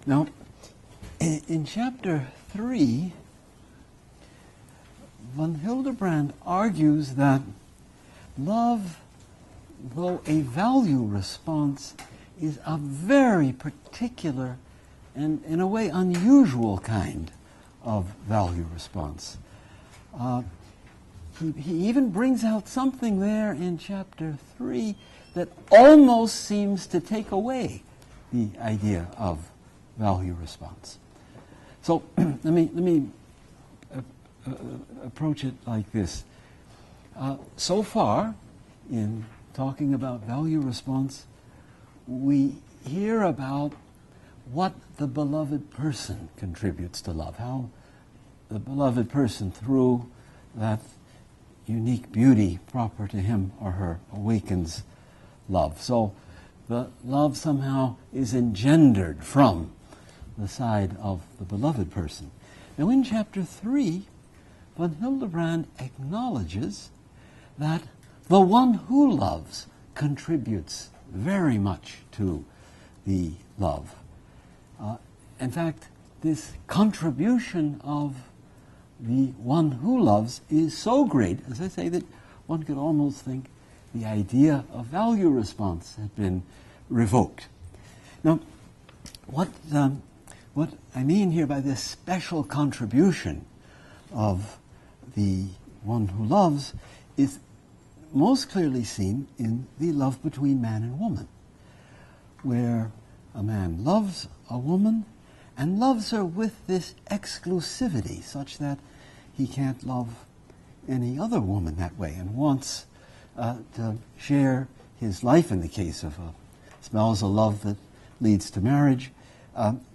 Now, in chapter 3, von Hildebrand argues that love, though a value response, is a very particular and, in a way, unusual kind of value response. He even brings out something there in chapter 3 that almost seems to take away the idea of value response. So let me approach it like this. So far, in talking about value response, we hear about what the beloved person contributes to love, how the beloved person, through that unique beauty proper to him or her, awakens love. So the love somehow is engendered from the side of the beloved person. Now in chapter 3, von Hildebrand acknowledges that the one who loves contributes very much to the love. In fact, this contribution of the one who loves is so great, as I say, that one could almost think the idea of value response had been revoked. Now, what I mean here by this special contribution of the one who loves is most clearly seen in the love between man and woman, where a man loves a woman and loves her with this exclusivity, such that he can't love any other woman that way, and wants to share his life, in the case of a spousal love that leads to marriage,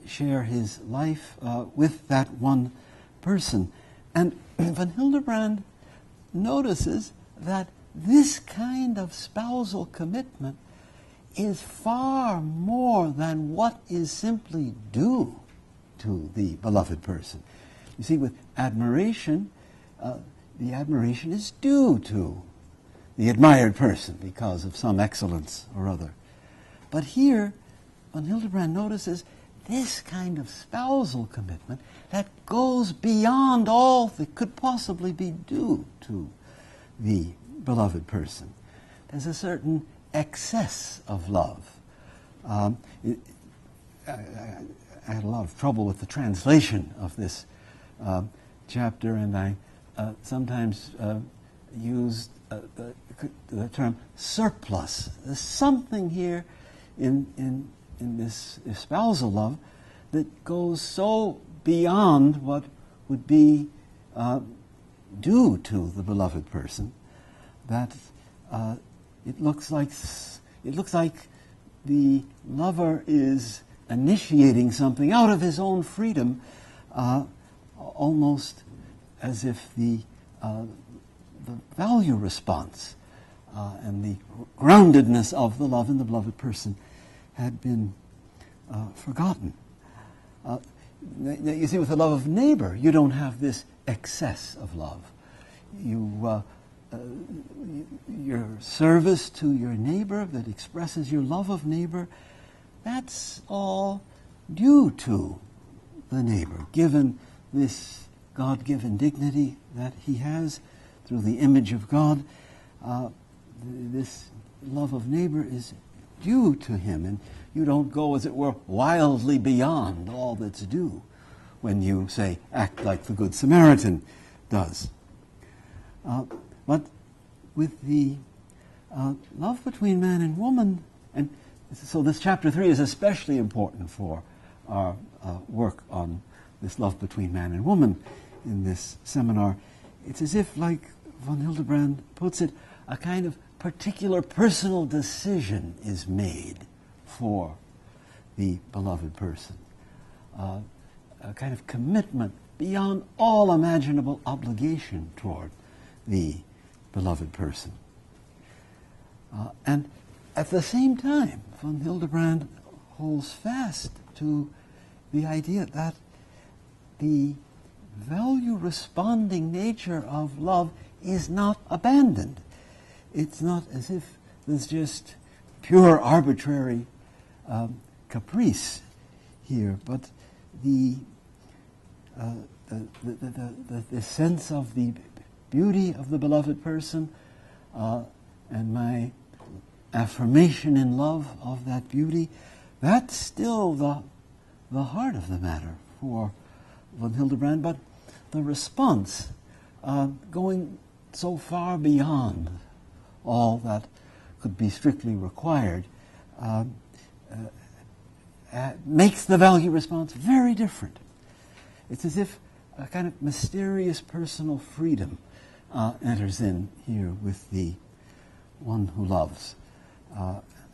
share his life with that one person. And von Hildebrand notices that this kind of spousal commitment is far more than what is simply due to the beloved person. You see, with admiration, the admiration is due to the admired person because of some excellence or other. But here, von Hildebrand notices this kind of spousal commitment that goes beyond all that could possibly be due to the beloved person. There's a certain excess of love. I had a lot of trouble with the translation of this chapter, and I sometimes used the term surplus. There's something here in this spousal love that goes so beyond what would be due to the beloved person that it looks like the lover is initiating something out of his own freedom, almost as if the value response and the groundedness of the love in the beloved person had been forgotten. You see, with the love of neighbor, you don't have this excess of love. Your service to your neighbor that expresses your love of neighbor, that's all due to the neighbor, given this God-given dignity that he has through the image of God. This love of neighbor is due to him, and you don't go, as it were, wildly beyond all that's due when you, say, act like the Good Samaritan does. But with the love between man and woman, and so this chapter 3 is especially important for our work on this love between man and woman in this seminar. It's as if, like von Hildebrand puts it, a kind of particular personal decision is made for the beloved person. A kind of commitment beyond all imaginable obligation toward the beloved person. And at the same time, von Hildebrand holds fast to the idea that the value-responding nature of love is not abandoned. It's not as if there's just pure arbitrary caprice here, but the sense of the beauty of the beloved person and my affirmation in love of that beauty, that's still the heart of the matter for von Hildebrand, but the response going so far beyond all that could be strictly required makes the value response very different. It's as if a kind of mysterious personal freedom enters in here with the one who loves.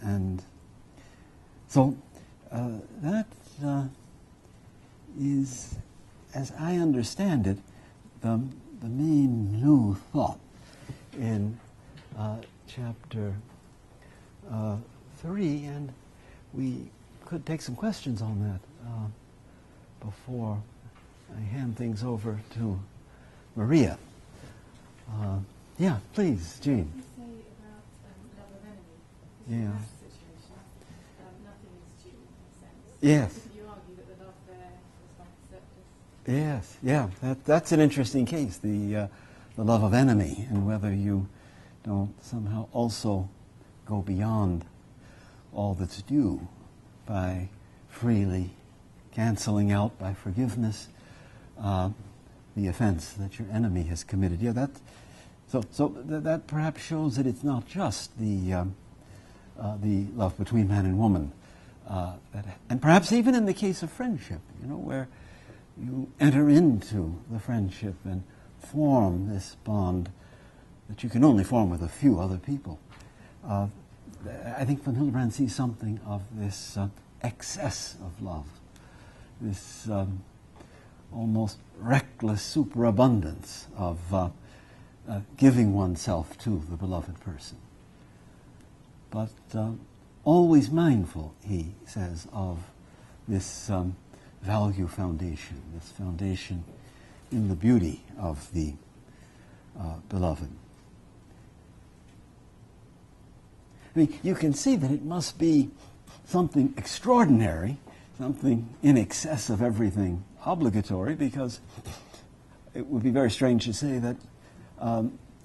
And so that is, as I understand it, the main new thought in chapter 3, and we could take some questions on that before I hand things over to Maria. Yeah, please, Jean. You say about love of enemy. Yeah. In that situation, nothing is due in a sense. Yes. Could you argue that the love there was like surplus? Yes, yeah, that's an interesting case, the love of enemy, and whether you don't somehow also go beyond all that's due by freely canceling out by forgiveness the offense that your enemy has committed. Yeah, that perhaps shows that it's not just the love between man and woman, and perhaps even in the case of friendship, where you enter into the friendship and form this bond that you can only form with a few other people. I think von Hildebrand sees something of this excess of love, this almost reckless superabundance of giving oneself to the beloved person. But always mindful, he says, of this value foundation, this foundation in the beauty of the beloved. I mean, you can see that it must be something extraordinary, something in excess of everything obligatory, because it would be very strange to say that,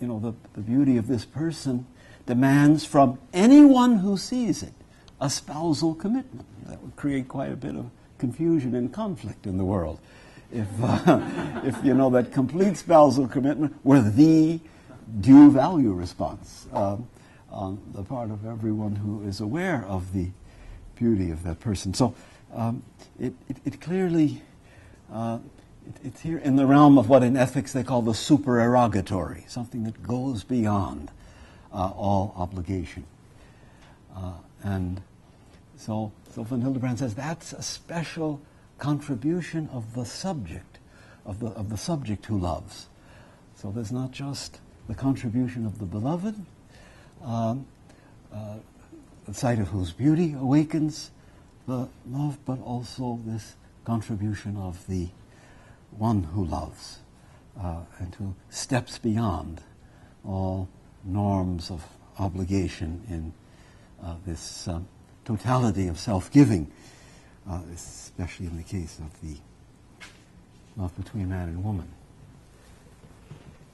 the beauty of this person demands from anyone who sees it a spousal commitment. That would create quite a bit of confusion and conflict in the world if that complete spousal commitment were the due value response on the part of everyone who is aware of the beauty of that person. So it clearly, it's here in the realm of what in ethics they call the supererogatory, something that goes beyond all obligation. And so von Hildebrand says that's a special contribution of the subject, of the subject who loves. So there's not just the contribution of the beloved, the sight of whose beauty awakens the love, but also this contribution of the one who loves and who steps beyond all norms of obligation in this totality of self-giving, especially in the case of the love between man and woman.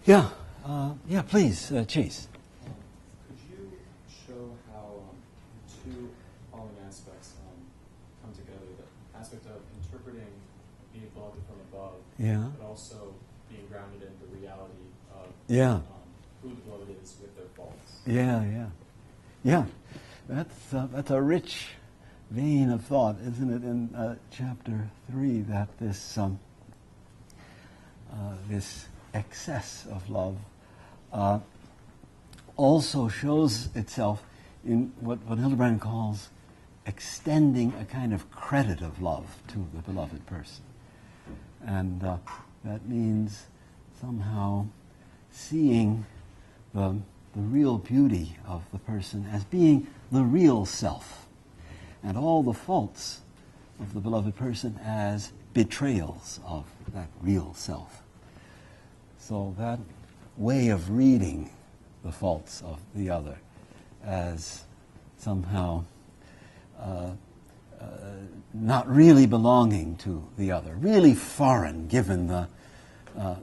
Yeah, please, Chase. Could you show how two following aspects come together? The aspect of interpreting being beloved from above, Yeah. but also being grounded in the reality of Yeah. who the beloved is with their faults. Yeah. That's a rich vein of thought, isn't it? In chapter 3, that this excess of love also shows itself in what Hildebrand calls extending a kind of credit of love to the beloved person. And that means somehow seeing the real beauty of the person as being the real self, and all the faults of the beloved person as betrayals of that real self. So that way of reading the faults of the other as somehow not really belonging to the other, really foreign given the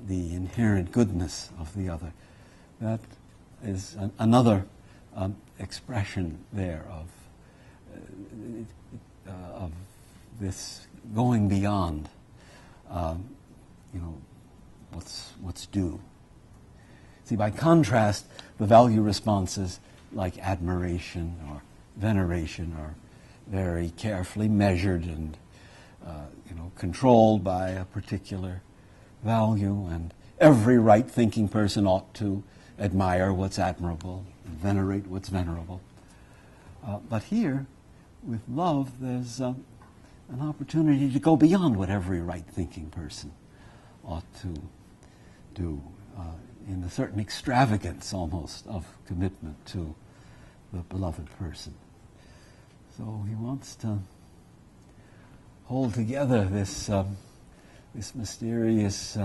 inherent goodness of the other. That is another expression there of this going beyond, what's due. See, by contrast, the value responses like admiration or veneration are very carefully measured and controlled by a particular value, and every right-thinking person ought to admire what's admirable and venerate what's venerable. But here, with love, there's an opportunity to go beyond what every right-thinking person ought to do, in a certain extravagance almost of commitment to the beloved person. So he wants to hold together this mysterious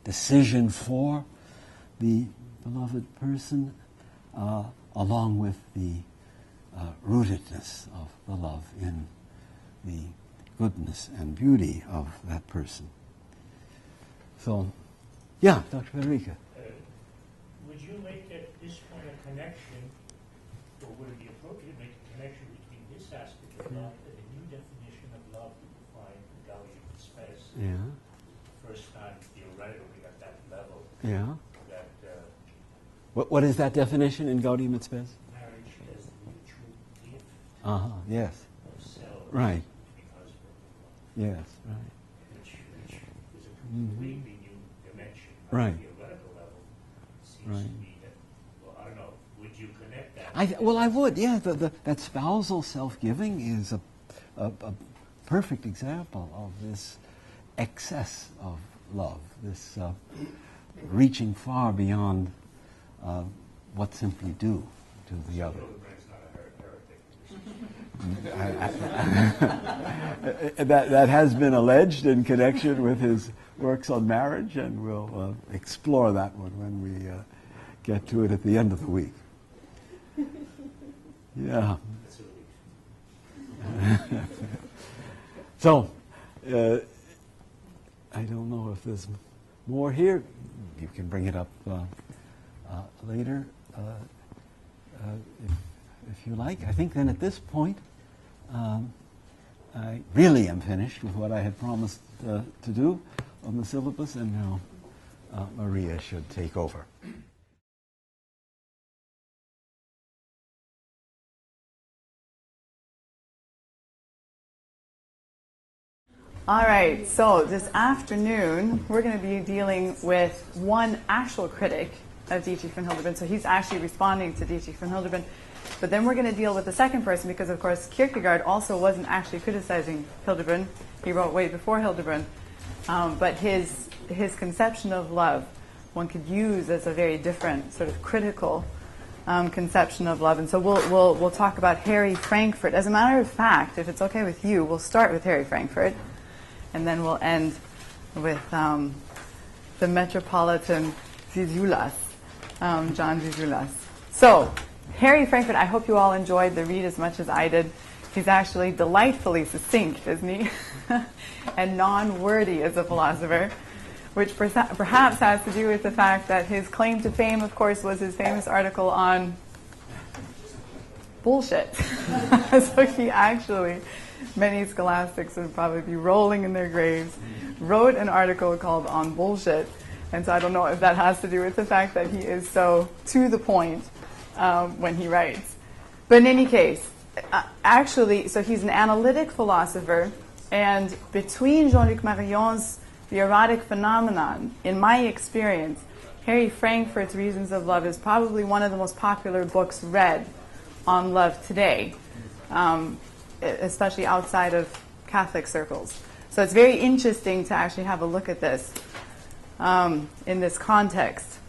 decision for the beloved person, along with the rootedness of the love in the goodness and beauty of that person. So, yeah, Dr. Federica. Would you make at this point a connection, or would it be appropriate to make a connection between this aspect of love and the new definition of love you define in Gaudium et Spes? Yeah. First time theoretically at that level. Yeah. That What is that definition in Gaudium et Spes? marriage as the mutual gift Yes. of self. Right. Because of Yes. Right. which is a completely new dimension on Right. a theoretical level. Seems Right. to me that, well, I don't know, would you connect that? I would. Yeah. That spousal self-giving is a perfect example of this excess of love. This reaching far beyond what simply due to the other. Hildebrand's not a heretic. That has been alleged in connection with his works on marriage, and we'll explore that one when we get to it at the end of the week. Yeah. So, I don't know if there's more here. You can bring it up later if you like. I think then at this point, I really am finished with what I had promised to do on the syllabus, and now Maria should take over. All right, so this afternoon we're going to be dealing with one actual critic of Dietrich von Hildebrand. So he's actually responding to Dietrich von Hildebrand. But then we're going to deal with the second person because, of course, Kierkegaard also wasn't actually criticizing Hildebrand. He wrote way before Hildebrand. But his conception of love one could use as a very different sort of critical conception of love. And so we'll talk about Harry Frankfurt. As a matter of fact, if it's okay with you, we'll start with Harry Frankfurt. And then we'll end with the Metropolitan Zizoulas, John Zizoulas. So, Harry Frankfurt, I hope you all enjoyed the read as much as I did. He's actually delightfully succinct, isn't he? And non-wordy as a philosopher, which perhaps has to do with the fact that his claim to fame, of course, was his famous article on bullshit. So he actually, many scholastics would probably be rolling in their graves, wrote an article called On Bullshit. And so I don't know if that has to do with the fact that he is so to the point when he writes. But in any case, actually, so he's an analytic philosopher, and between Jean-Luc Marion's The Erotic Phenomenon, in my experience, Harry Frankfurt's Reasons of Love is probably one of the most popular books read on love today, especially outside of Catholic circles. So it's very interesting to actually have a look at this in this context.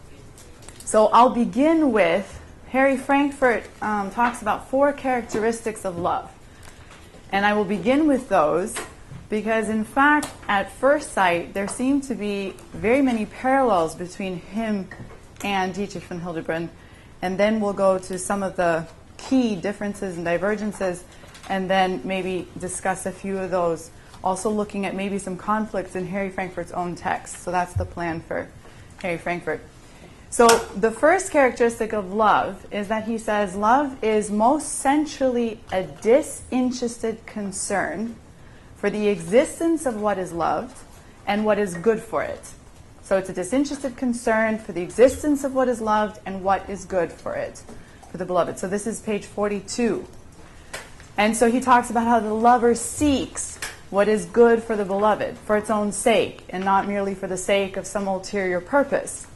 So I'll begin with, Harry Frankfurt talks about 4 characteristics of love. And I will begin with those because, in fact, at first sight, there seem to be very many parallels between him and Dietrich von Hildebrand. And then we'll go to some of the key differences and divergences. and then maybe discuss a few of those, also looking at maybe some conflicts in Harry Frankfurt's own text. So that's the plan for Harry Frankfurt. So the first characteristic of love is that he says love is most centrally a disinterested concern for the existence of what is loved and what is good for it. So it's a disinterested concern for the existence of what is loved and what is good for it, for the beloved. So this is page 42. And so he talks about how the lover seeks what is good for the beloved, for its own sake, and not merely for the sake of some ulterior purpose.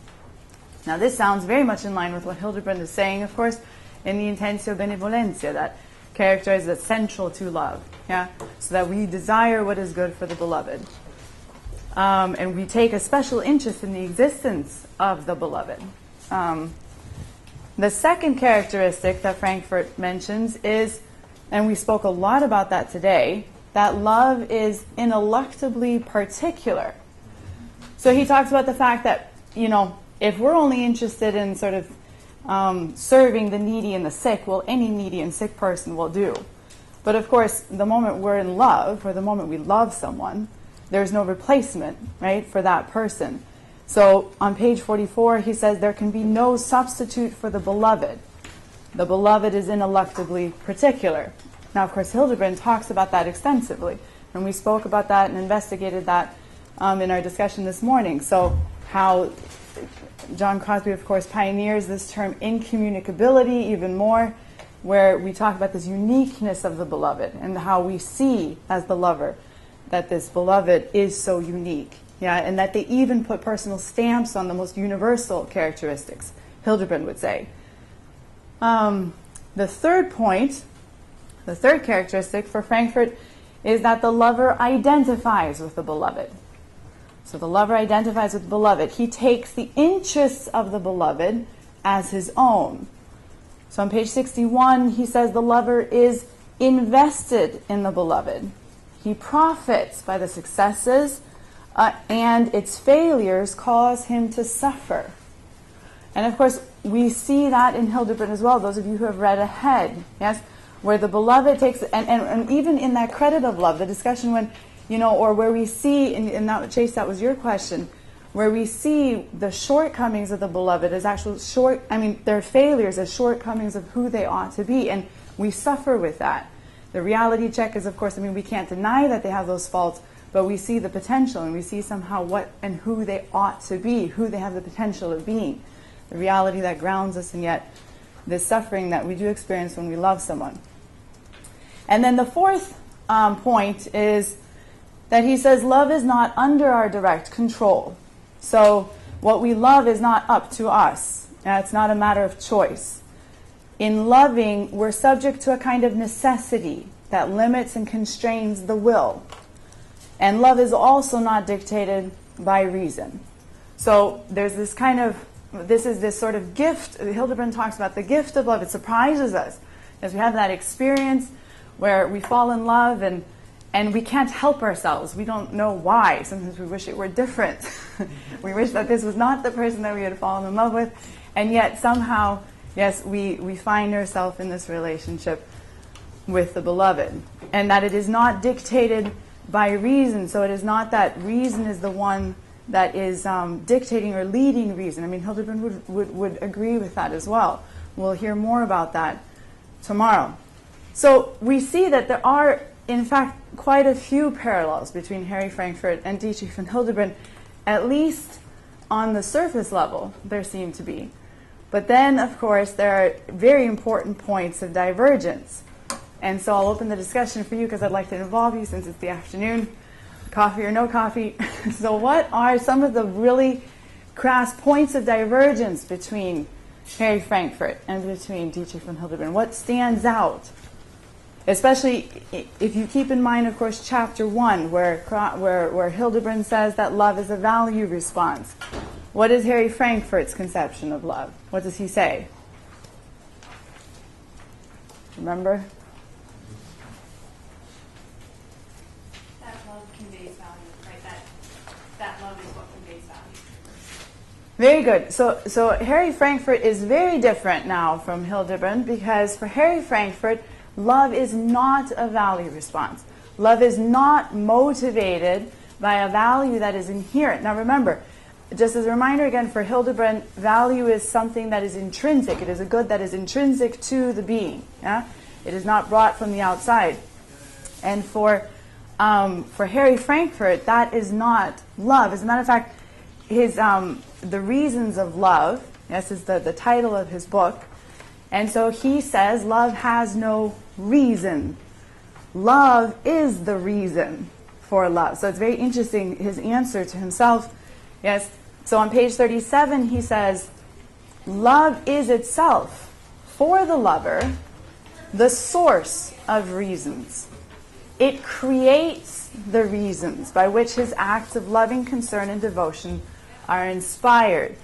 Now this sounds very much in line with what Hildebrand is saying, of course, in the Intensio Benevolentia, that characterizes as central to love. Yeah? So that we desire what is good for the beloved. And we take a special interest in the existence of the beloved. The second characteristic that Frankfurt mentions is, and we spoke a lot about that today, that love is ineluctably particular. So he talks about the fact that, if we're only interested in sort of serving the needy and the sick, well, any needy and sick person will do. But of course, the moment we're in love, or the moment we love someone, there's no replacement, right, for that person. So on page 44, he says there can be no substitute for the beloved. The beloved is ineluctably particular. Now, of course, Hildebrand talks about that extensively, and we spoke about that and investigated that in our discussion this morning. So how John Crosby, of course, pioneers this term incommunicability even more, where we talk about this uniqueness of the beloved and how we see as the lover that this beloved is so unique. Yeah, and that they even put personal stamps on the most universal characteristics, Hildebrand would say. The third point, the third characteristic for Frankfurt is that the lover identifies with the beloved. So the lover identifies with the beloved. He takes the interests of the beloved as his own. So on page 61, he says the lover is invested in the beloved. He profits by the successes and its failures cause him to suffer. And of course, we see that in Hildebrand as well, those of you who have read ahead, yes, where the beloved takes, and even in that credit of love, the discussion when, or where we see, and that, Chase, that was your question, where we see the shortcomings of the beloved as their failures as shortcomings of who they ought to be, and we suffer with that. The reality check is, of course, we can't deny that they have those faults, but we see the potential, and we see somehow what and who they ought to be, who they have the potential of being. The reality that grounds us, and yet this suffering that we do experience when we love someone. And then the fourth point is that he says love is not under our direct control. So what we love is not up to us. It's not a matter of choice. In loving, we're subject to a kind of necessity that limits and constrains the will. And love is also not dictated by reason. So there's this this sort of gift. Hildebrand talks about the gift of love. It surprises us as we have that experience where we fall in love and we can't help ourselves. We don't know why. Sometimes we wish it were different. We wish that this was not the person that we had fallen in love with. And yet somehow, yes, we find ourselves in this relationship with the beloved. And that it is not dictated by reason. So it is not that reason is the one that is dictating or leading reason. Hildebrand would agree with that as well. We'll hear more about that tomorrow. So we see that there are, in fact, quite a few parallels between Harry Frankfurt and Dietrich von Hildebrand, at least on the surface level, there seem to be. But then, of course, there are very important points of divergence. And so I'll open the discussion for you because I'd like to involve you since it's the afternoon, coffee or no coffee. So what are some of the really crass points of divergence between Harry Frankfurt and between Dietrich von Hildebrand? What stands out? Especially if you keep in mind, of course, chapter 1, where Hildebrand says that love is a value response. What is Harry Frankfurt's conception of love? What does he say? Remember? That love conveys value, right? That love is what conveys value. Very good. So Harry Frankfurt is very different now from Hildebrand, because for Harry Frankfurt, love is not a value response. Love is not motivated by a value that is inherent. Now remember, just as a reminder again, for Hildebrand, value is something that is intrinsic. It is a good that is intrinsic to the being. Yeah? It is not brought from the outside. And for Harry Frankfurt, that is not love. As a matter of fact, his The Reasons of Love, yes, is the title of his book. And so he says love has no reason. Love is the reason for love. So it's very interesting, his answer to himself. Yes. So on page 37, he says, love is itself, for the lover, the source of reasons. It creates the reasons by which his acts of loving concern and devotion are inspired.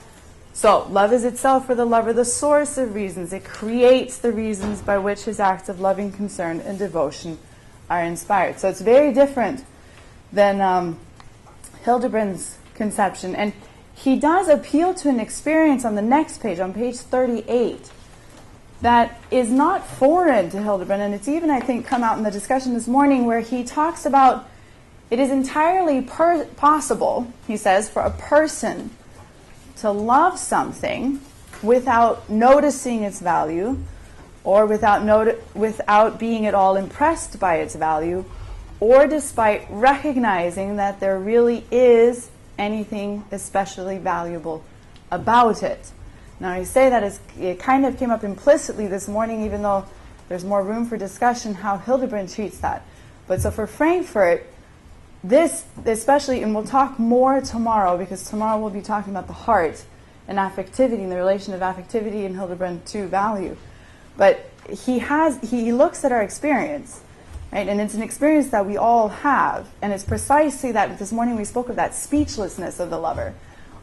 So, love is itself for the lover, the source of reasons. It creates the reasons by which his acts of loving concern and devotion are inspired. So it's very different than Hildebrand's conception. And he does appeal to an experience on the next page, on page 38, that is not foreign to Hildebrand. And it's even, I think, come out in the discussion this morning, where he talks about it is entirely possible, he says, for a person to love something without noticing its value, or without being at all impressed by its value, or despite recognizing that there really is anything especially valuable about it. Now, I say that it kind of came up implicitly this morning, even though there's more room for discussion how Hildebrand treats that. But so for Frankfurt, this especially, and we'll talk more tomorrow, because tomorrow we'll be talking about the heart and affectivity and the relation of affectivity in Hildebrand to value. But he looks at our experience, right? And it's an experience that we all have. And it's precisely that, this morning we spoke of that speechlessness of the lover.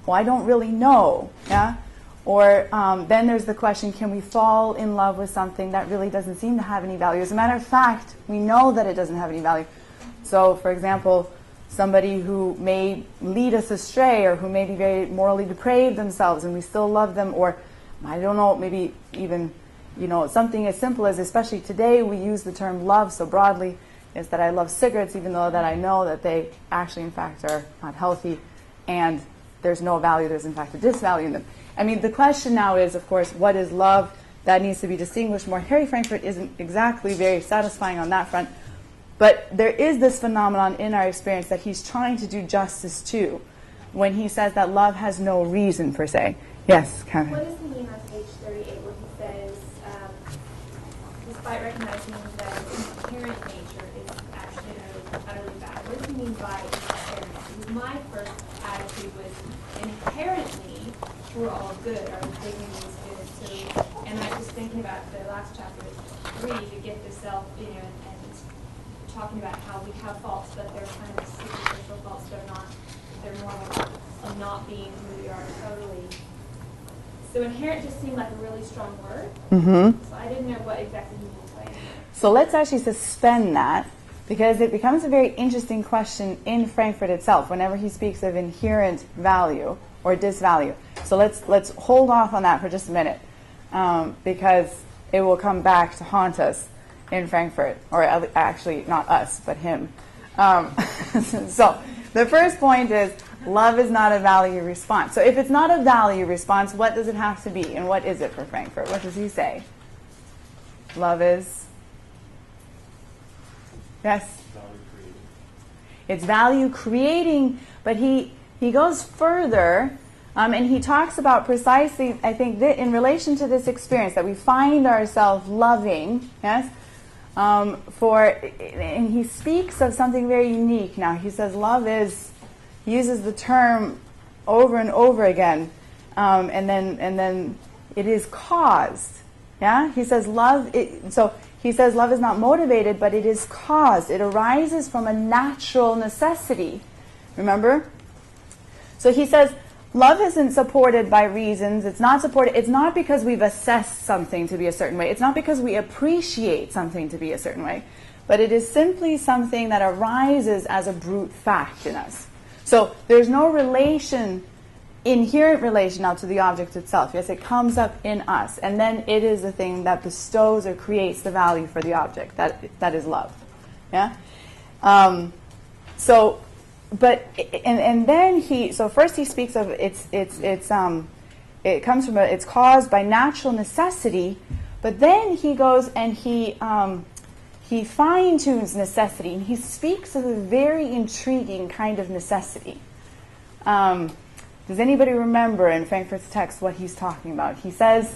Well, I don't really know, yeah? Or then there's the question, can we fall in love with something that really doesn't seem to have any value? As a matter of fact, we know that it doesn't have any value. So, for example, somebody who may lead us astray, or who may be very morally depraved themselves, and we still love them, or, I don't know, maybe even, something as simple as, especially today, we use the term love so broadly, is that I love cigarettes, even though that I know that they actually, in fact, are not healthy, and there's no value, there's, in fact, a disvalue in them. I mean, the question now is, of course, what is love? That needs to be distinguished more. Harry Frankfurt isn't exactly very satisfying on that front. But there is this phenomenon in our experience that he's trying to do justice to when he says that love has no reason, per se. Yes, Kevin? What does he mean on page 38 where he says, despite recognizing that its inherent nature is actually utterly bad? What does he mean by inherent? Because my first attitude was inherently we're all good, our dignity is good. So, and I was thinking about the last chapter, 3, the gift of self, and talking about how we have faults, but they're kind of superficial faults. They're normal of not being who we are totally. So inherent just seemed like a really strong word. Mm-hmm. So I didn't know what exactly he was saying. So let's actually suspend that, because it becomes a very interesting question in Frankfurt itself whenever he speaks of inherent value or disvalue. So let's hold off on that for just a minute, because it will come back to haunt us in Frankfurt, or actually not us, but him. So the first point is love is not a value response. So if it's not a value response, what does it have to be? And what is it for Frankfurt? What does he say? Love is? Yes? Value creating. It's value creating, but he goes further, and he talks about precisely, I think, in relation to this experience that we find ourselves loving, yes? And he speaks of something very unique now. He says love is, he uses the term over and over again, and then it is caused. Yeah, he says love. He says love is not motivated, but it is caused. It arises from a natural necessity. Remember? So he says love isn't supported by reasons. It's not supported. It's not because we've assessed something to be a certain way. It's not because we appreciate something to be a certain way. But it is simply something that arises as a brute fact in us. So there's no relation inherent relation now to the object itself. Yes, it comes up in us, and then it is the thing that bestows or creates the value for the object. That is love. Yeah. So, but and then first he speaks of it's caused by natural necessity, but then he goes and he fine-tunes necessity, and he speaks of a very intriguing kind of necessity. Does anybody remember in Frankfurt's text what he's talking about? He says,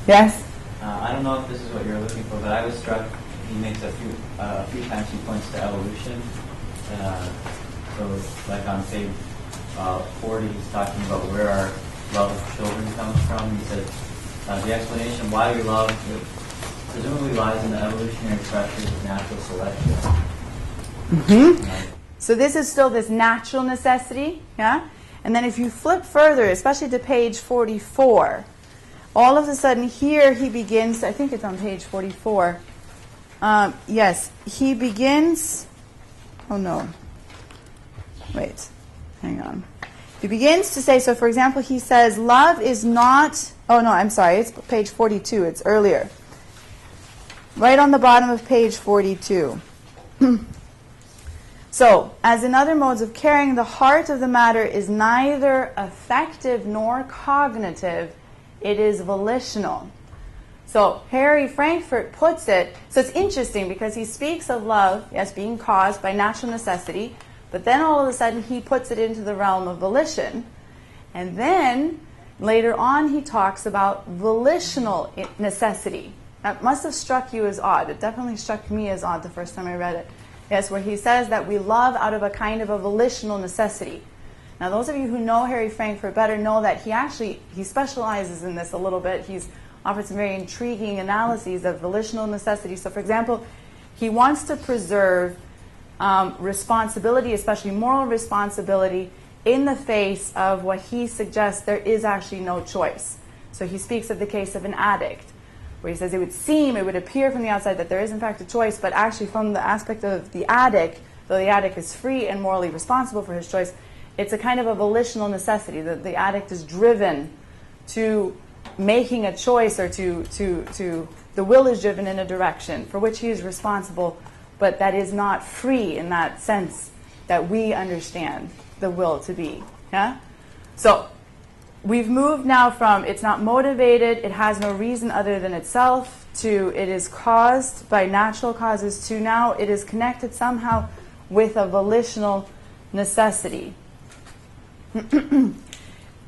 yes? I don't know if this is what you're looking for, but I was struck, he makes a few times he points to evolution. So like on page 40, he's talking about where our love of children comes from. He says, the explanation why we love presumably lies in the evolutionary pressures of natural selection. Mm-hmm. So this is still this natural necessity, yeah? And then if you flip further, especially to page 44, all of a sudden here he begins, I think it's on page 44. Yes, he begins, oh no, wait, hang on. He begins to say, so for example, he says, love is not, oh no, I'm sorry, it's page 42, it's earlier. Right on the bottom of page 42. So, as in other modes of caring, the heart of the matter is neither affective nor cognitive, it is volitional. So, Harry Frankfurt puts it, so it's interesting because he speaks of love, yes, being caused by natural necessity, but then all of a sudden he puts it into the realm of volition. And then, later on, he talks about volitional necessity. That must have struck you as odd. It definitely struck me as odd the first time I read it. Yes, where he says that we love out of a kind of a volitional necessity. Now, those of you who know Harry Frankfurt better know that he specializes in this a little bit. He's offered some very intriguing analyses of volitional necessity. So, for example, he wants to preserve responsibility, especially moral responsibility, in the face of what he suggests there is actually no choice. So he speaks of the case of an addict, where he says it would appear from the outside that there is in fact a choice, but actually from the aspect of the addict, though the addict is free and morally responsible for his choice, it's a kind of a volitional necessity that the addict is driven to making a choice, or to the will is driven in a direction for which he is responsible, but that is not free in that sense that we understand the will to be. Yeah? So we've moved now from it's not motivated, it has no reason other than itself, to it is caused by natural causes, to now it is connected somehow with a volitional necessity.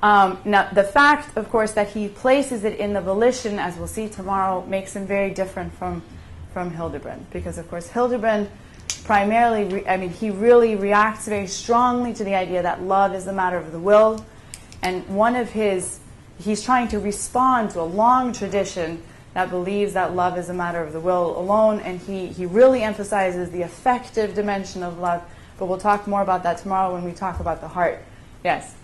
Now, the fact, of course, that he places it in the volition, as we'll see tomorrow, makes him very different from Hildebrand. Because, of course, Hildebrand primarily, he really reacts very strongly to the idea that love is a matter of the will. And he's trying to respond to a long tradition that believes that love is a matter of the will alone, and he really emphasizes the affective dimension of love. But we'll talk more about that tomorrow when we talk about the heart. Yes?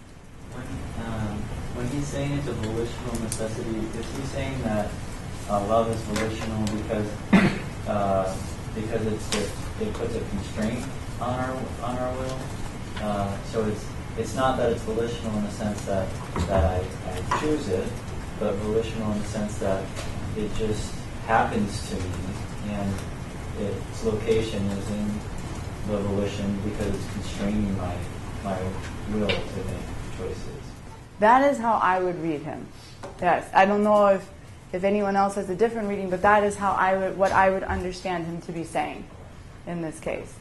When he's saying it's a volitional necessity, is he saying that love is volitional because it puts a constraint on our will? So it's not that it's volitional in the sense that I choose it, but volitional in the sense that it just happens to me, and its location is in the volition because it's constraining my will to make choices. That is how I would read him. Yes, I don't know if anyone else has a different reading, but that is how what I would understand him to be saying in this case.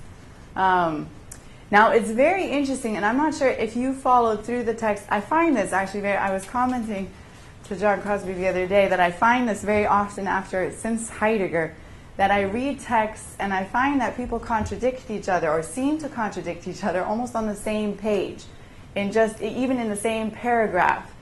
Now, it's very interesting, and I'm not sure if you followed through the text. I find this actually I was commenting to John Crosby the other day that I find this very often since Heidegger, that I read texts and I find that people contradict each other or seem to contradict each other almost on the same page, even in the same paragraph.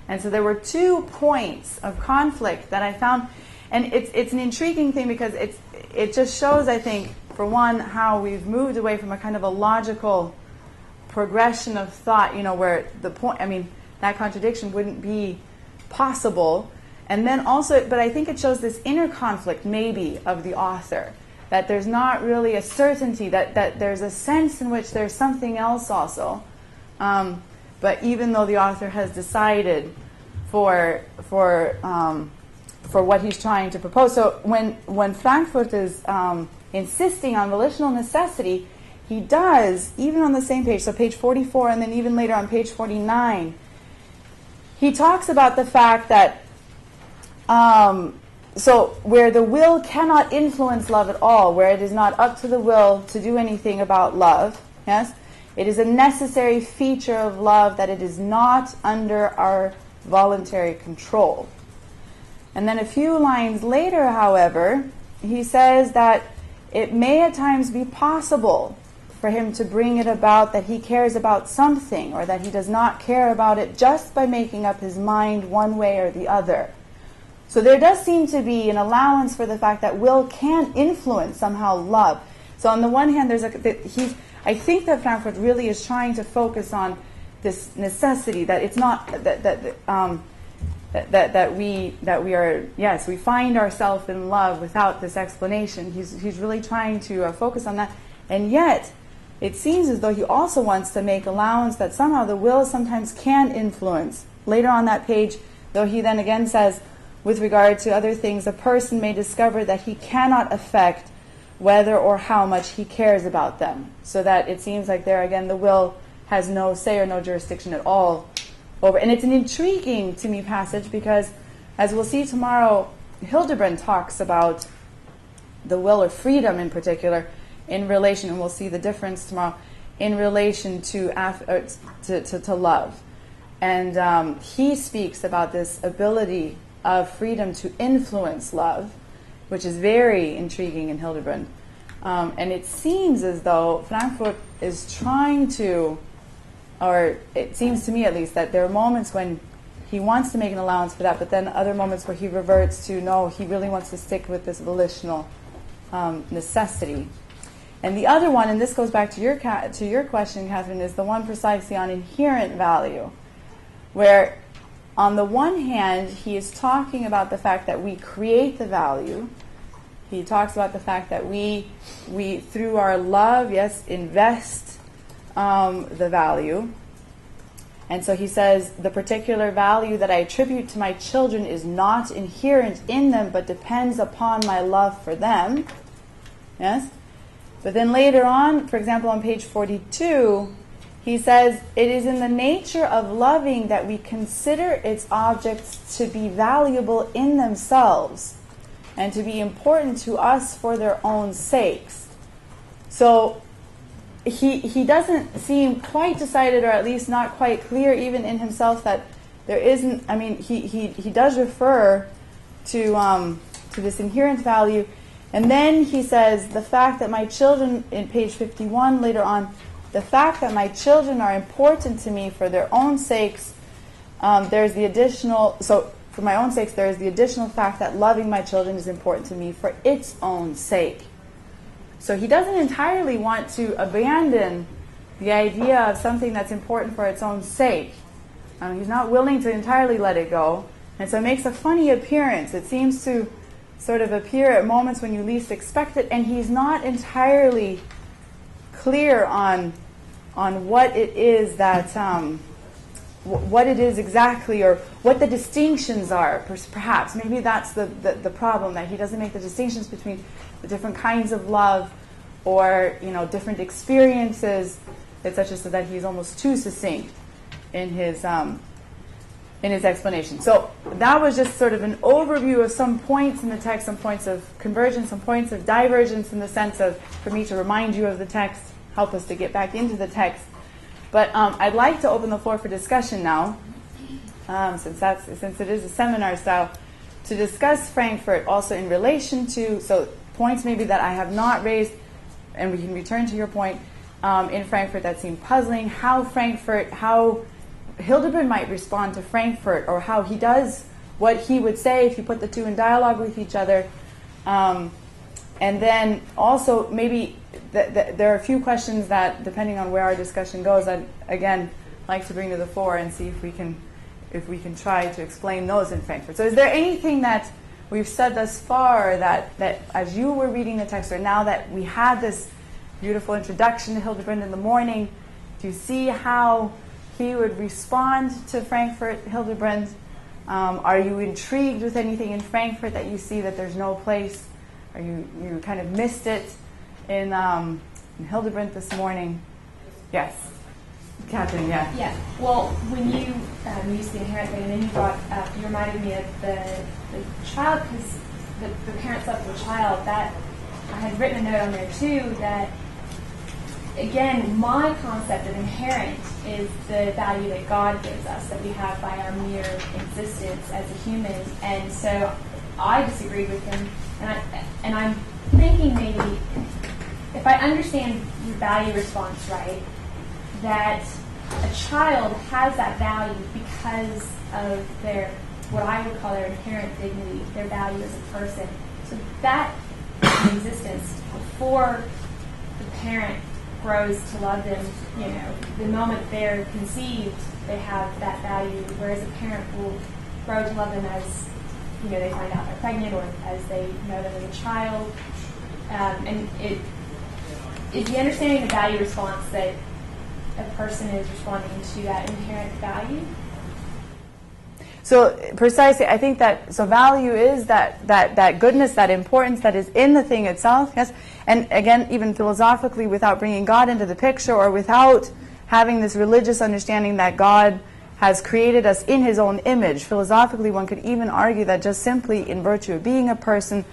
And so there were 2 points of conflict that I found, and it's an intriguing thing because it just shows, I think, for one, how we've moved away from a kind of a logical progression of thought, where that contradiction wouldn't be possible. And then also, but I think it shows this inner conflict, maybe, of the author, that there's not really a certainty, that there's a sense in which there's something else also. But but even though the author has decided for what he's trying to propose. So when Frankfurt is insisting on volitional necessity, he does, even on the same page, so page 44 and then even later on page 49, he talks about the fact that so where the will cannot influence love at all, where it is not up to the will to do anything about love, yes, it is a necessary feature of love that it is not under our voluntary control. And then a few lines later, however, he says that it may at times be possible for him to bring it about that he cares about something or that he does not care about it just by making up his mind one way or the other. So there does seem to be an allowance for the fact that will can influence somehow love. So on the one hand, I think that Frankfurt really is trying to focus on this necessity, that it's not that we are, yes, we find ourselves in love without this explanation. He's really trying to focus on that, and yet it seems as though he also wants to make allowance that somehow the will sometimes can influence. Later on that page, though, he then again says, with regard to other things, a person may discover that he cannot affect whether or how much he cares about them. So that it seems like there again the will has no say or no jurisdiction at all over. And it's an intriguing to me passage because, as we'll see tomorrow, Hildebrand talks about the will or freedom in particular in relation, and we'll see the difference tomorrow, in relation to love. And he speaks about this ability of freedom to influence love, which is very intriguing in Hildebrand. And it seems as though Frankfurt is trying to, or it seems to me at least, that there are moments when he wants to make an allowance for that, but then other moments where he reverts to, no, he really wants to stick with this volitional necessity. And the other one, and this goes back to your question, Catherine, is the one precisely on inherent value, where on the one hand, he is talking about the fact that we create the value. He talks about the fact that we through our love, yes, invest the value. And so he says, the particular value that I attribute to my children is not inherent in them, but depends upon my love for them. Yes? But then later on, for example, on page 42, he says, it is in the nature of loving that we consider its objects to be valuable in themselves and to be important to us for their own sakes. So he doesn't seem quite decided, or at least not quite clear even in himself, that there isn't, I mean, he does refer to this inherent value. And then he says, the fact that my children, in page 51 later on, the fact that my children are important to me for their own sakes, there's the additional, so for my own sakes, there is the additional fact that loving my children is important to me for its own sake. So he doesn't entirely want to abandon the idea of something that's important for its own sake. He's not willing to entirely let it go. And so it makes a funny appearance. It seems to sort of appear at moments when you least expect it, and he's not entirely clear on what it is that what it is exactly, or what the distinctions are. Perhaps maybe that's the problem, that he doesn't make the distinctions between the different kinds of love, or different experiences. It's such as that he's almost too succinct in his explanation. So that was just sort of an overview of some points in the text, some points of convergence, some points of divergence, in the sense of, for me to remind you of the text, help us to get back into the text. But I'd like to open the floor for discussion now, since it is a seminar style, to discuss Frankfurt also in relation to, so points maybe that I have not raised, and we can return to your point, in Frankfurt that seemed puzzling, how Hildebrand might respond to Frankfurt, or how he does, what he would say if you put the two in dialogue with each other. And then also maybe there are a few questions that, depending on where our discussion goes, I'd again like to bring to the fore and see if we can try to explain those in Frankfurt. So is there anything that we've said thus far that as you were reading the text, or now that we had this beautiful introduction to Hildebrand in the morning, do you see how he would respond to Frankfurt, Hildebrand. Are you intrigued with anything in Frankfurt that you see that there's no place? Are you kind of missed it in Hildebrand this morning? Yes. Catherine, yeah. Yeah. Well, when you used the inherent thing, and then you brought up, you reminded me of the child, because the parents love the child. That I had written a note on there too. That again, my concept of inherent is the value that God gives us, that we have by our mere existence as a human. And so I disagreed with him, and I'm thinking maybe if I understand your value response right, that a child has that value because of their, what I would call their inherent dignity, their value as a person. So that is in existence before the parent grows to love them. You know, the moment they're conceived, they have that value, whereas a parent will grow to love them as, you know, they find out they're pregnant, or as they know them as a child. And it is the understanding of the value response that a person is responding to that inherent value. So precisely, I think that, so value is that goodness, that importance that is in the thing itself, yes? And again, even philosophically, without bringing God into the picture, or without having this religious understanding that God has created us in his own image, philosophically one could even argue that just simply in virtue of being a person,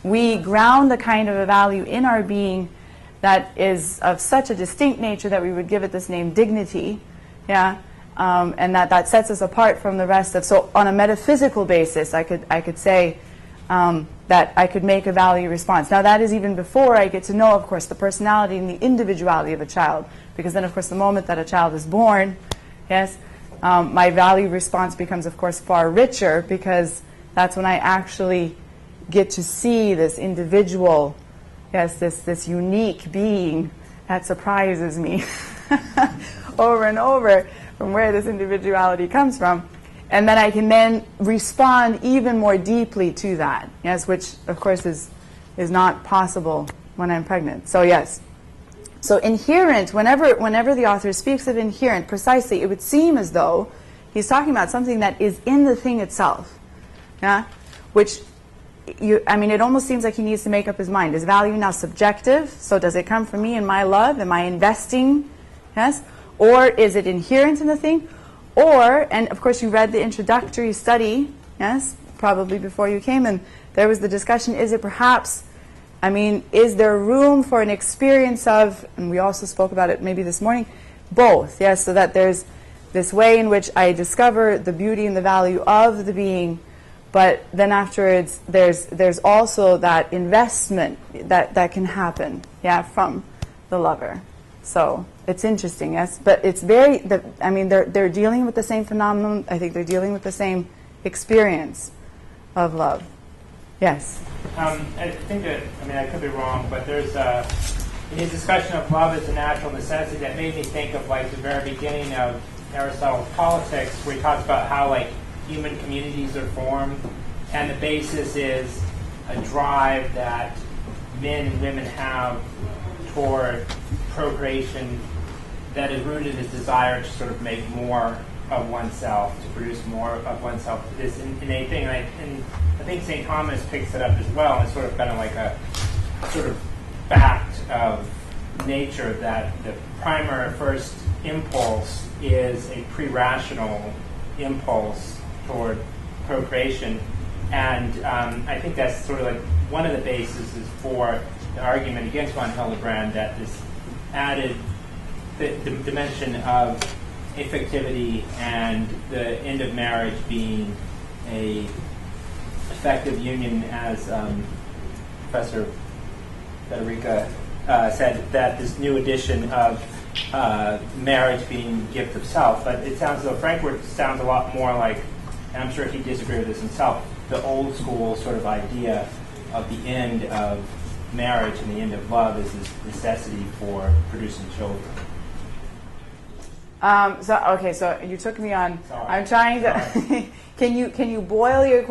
we ground the kind of a value in our being that is of such a distinct nature that we would give it this name dignity, yeah, and that sets us apart from the rest of. So on a metaphysical basis, I could say that I could make a value response. Now that is even before I get to know, of course, the personality and the individuality of a child, because then, of course, the moment that a child is born, yes, my value response becomes, of course, far richer, because that's when I actually get to see this individual. Yes, this unique being that surprises me over and over from where this individuality comes from. And then I can then respond even more deeply to that, yes, which of course is not possible when I'm pregnant. So yes. So inherent, whenever the author speaks of inherent, precisely, it would seem as though he's talking about something that is in the thing itself, yeah, which it almost seems like he needs to make up his mind. Is value now subjective? So does it come from me and my love? Am I investing? Yes? Or is it inherent in the thing? Or, and of course you read the introductory study, yes, probably before you came, and there was the discussion, is it perhaps, is there room for an experience of, and we also spoke about it maybe this morning, both, yes, so that there's this way in which I discover the beauty and the value of the being, but then afterwards, there's also that investment that can happen, yeah, from the lover. So it's interesting, yes, but it's very. They're dealing with the same phenomenon. I think they're dealing with the same experience of love. Yes. I think that I could be wrong, but there's in his discussion of love as a natural necessity that made me think of like the very beginning of Aristotle's Politics, where he talks about how like human communities are formed, and the basis is a drive that men and women have toward procreation that is rooted in this desire to sort of make more of oneself, to produce more of oneself, this innate thing. And I think St. Thomas picks it up as well, and it's sort of kind of like a sort of fact of nature that the primary first impulse is a pre-rational impulse toward procreation, and I think that's sort of like one of the bases for the argument against von Hildebrand, that this added the dimension of affectivity and the end of marriage being a effective union, as Professor Federica said, that this new edition of marriage being gift of self. But it sounds as though Frankfurt sounds a lot more like, and I'm sure he disagreed with this himself, the old school sort of idea of the end of marriage and the end of love is this necessity for producing children. So you took me on. Sorry. I'm trying to. Can you boil your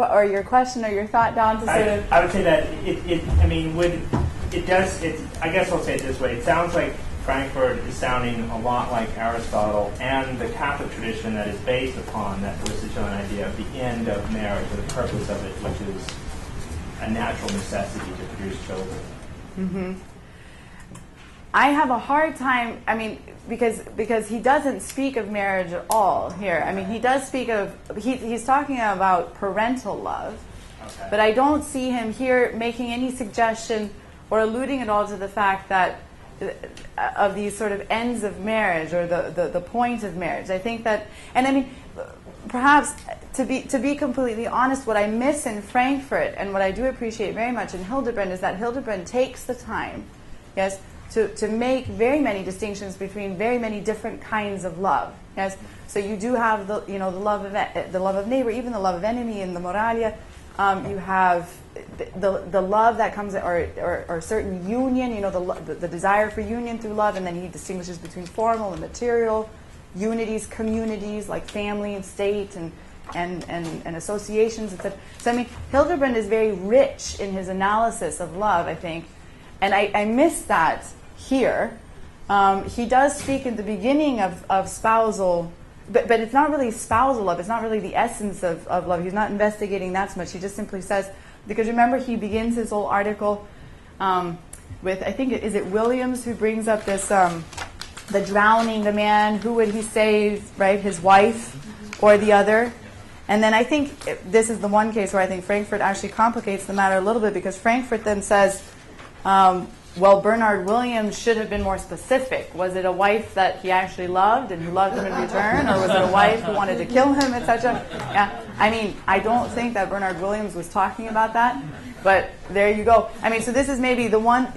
question or your thought down to sort I would say that it does. I guess I'll say it this way. It sounds like Frankfurt is sounding a lot like Aristotle and the Catholic tradition that is based upon that Aristotelian idea of the end of marriage, or the purpose of it, which is a natural necessity to produce children. Mm-hmm. I have a hard time, I mean, because he doesn't speak of marriage at all here. I mean, he does speak of, he's talking about parental love, Okay. but I don't see him here making any suggestion or alluding at all to the fact that of these sort of ends of marriage or the point of marriage. I think that, and I mean, perhaps to be completely honest, what I miss in Frankfurt and what I do appreciate very much in Hildebrand is that Hildebrand takes the time, yes, to make very many distinctions between very many different kinds of love. Yes, so you do have the love of neighbor, even the love of enemy in the Moralia. You have the love that comes, or certain union. The desire for union through love, and then he distinguishes between formal and material unities, communities like family and state and associations, etc. So I mean, Hildebrand is very rich in his analysis of love, I think, and I miss that here. He does speak in the beginning of spousal, but it's not really spousal love. It's not really the essence of love. He's not investigating that so much. He just simply says, because remember, he begins his whole article with, I think, is it Williams who brings up this, the drowning, the man, who would he save, right, his wife or the other? And then I think this is the one case where I think Frankfurt actually complicates the matter a little bit, because Frankfurt then says, well, Bernard Williams should have been more specific. Was it a wife that he actually loved and who loved him in return, or was it a wife who wanted to kill him, etc.? Yeah, I mean, I don't think that Bernard Williams was talking about that, but there you go. I mean, so this is maybe the one,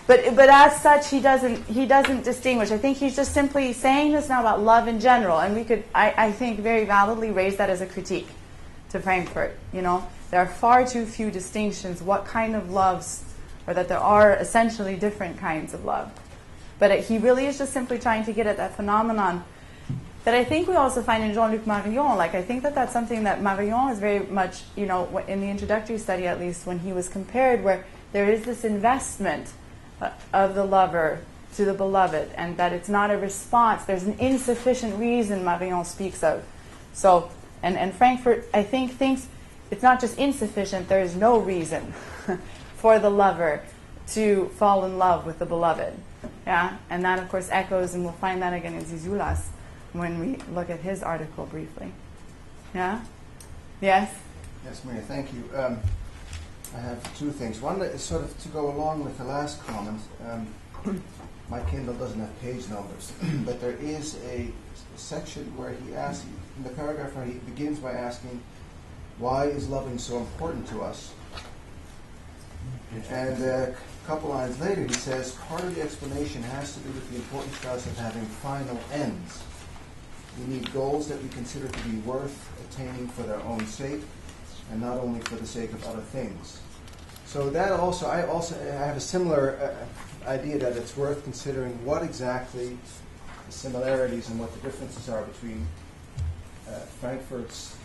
but as such, he doesn't distinguish. I think he's just simply saying this now about love in general, and we could, I think, very validly raise that as a critique to Frankfurt. There are far too few distinctions. What kind of loves? Or that there are essentially different kinds of love. But he really is just simply trying to get at that phenomenon that I think we also find in Jean-Luc Marion. Like, I think that that's something that Marion is very much, in the introductory study at least, when he was compared, where there is this investment of the lover to the beloved, and that it's not a response. There's an insufficient reason Marion speaks of. So, and Frankfurt, I think, thinks it's not just insufficient, there is no reason for the lover to fall in love with the beloved. Yeah? And that, of course, echoes, and we'll find that again in Zizoulas when we look at his article briefly. Yeah? Yes? Yes, Maria, thank you. I have two things. One is sort of to go along with the last comment. My Kindle doesn't have page numbers, but there is a section where he asks, in the paragraph where he begins by asking, why is loving so important to us? And a couple lines later he says, part of the explanation has to do with the importance to us of having final ends. We need goals that we consider to be worth attaining for their own sake, and not only for the sake of other things. So that also, I have a similar idea that it's worth considering what exactly the similarities and what the differences are between Frankfurt's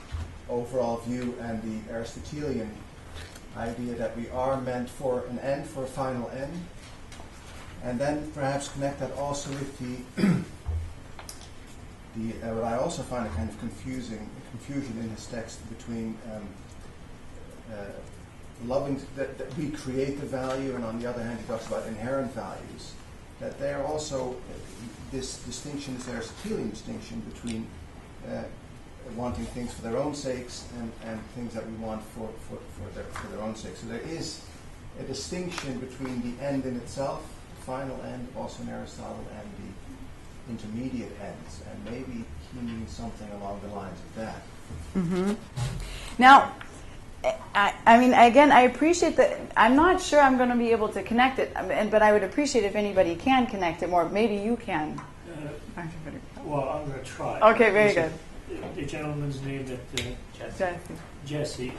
overall view and the Aristotelian idea that we are meant for an end, for a final end, and then perhaps connect that also with what I also find a kind of confusion in his text between loving that we create the value, and on the other hand he talks about inherent values. That they are also this distinction, this Aristotelian distinction between wanting things for their own sakes and things that we want for their own sake. So there is a distinction between the end in itself, the final end, also in Aristotle, and the intermediate ends. And maybe he means something along the lines of that. Mm-hmm. Now, I mean, again, I appreciate that. I'm not sure I'm going to be able to connect it, but I would appreciate if anybody can connect it more. Maybe you can. Well, I'm going to try. Okay, very good. The gentleman's name that Jesse.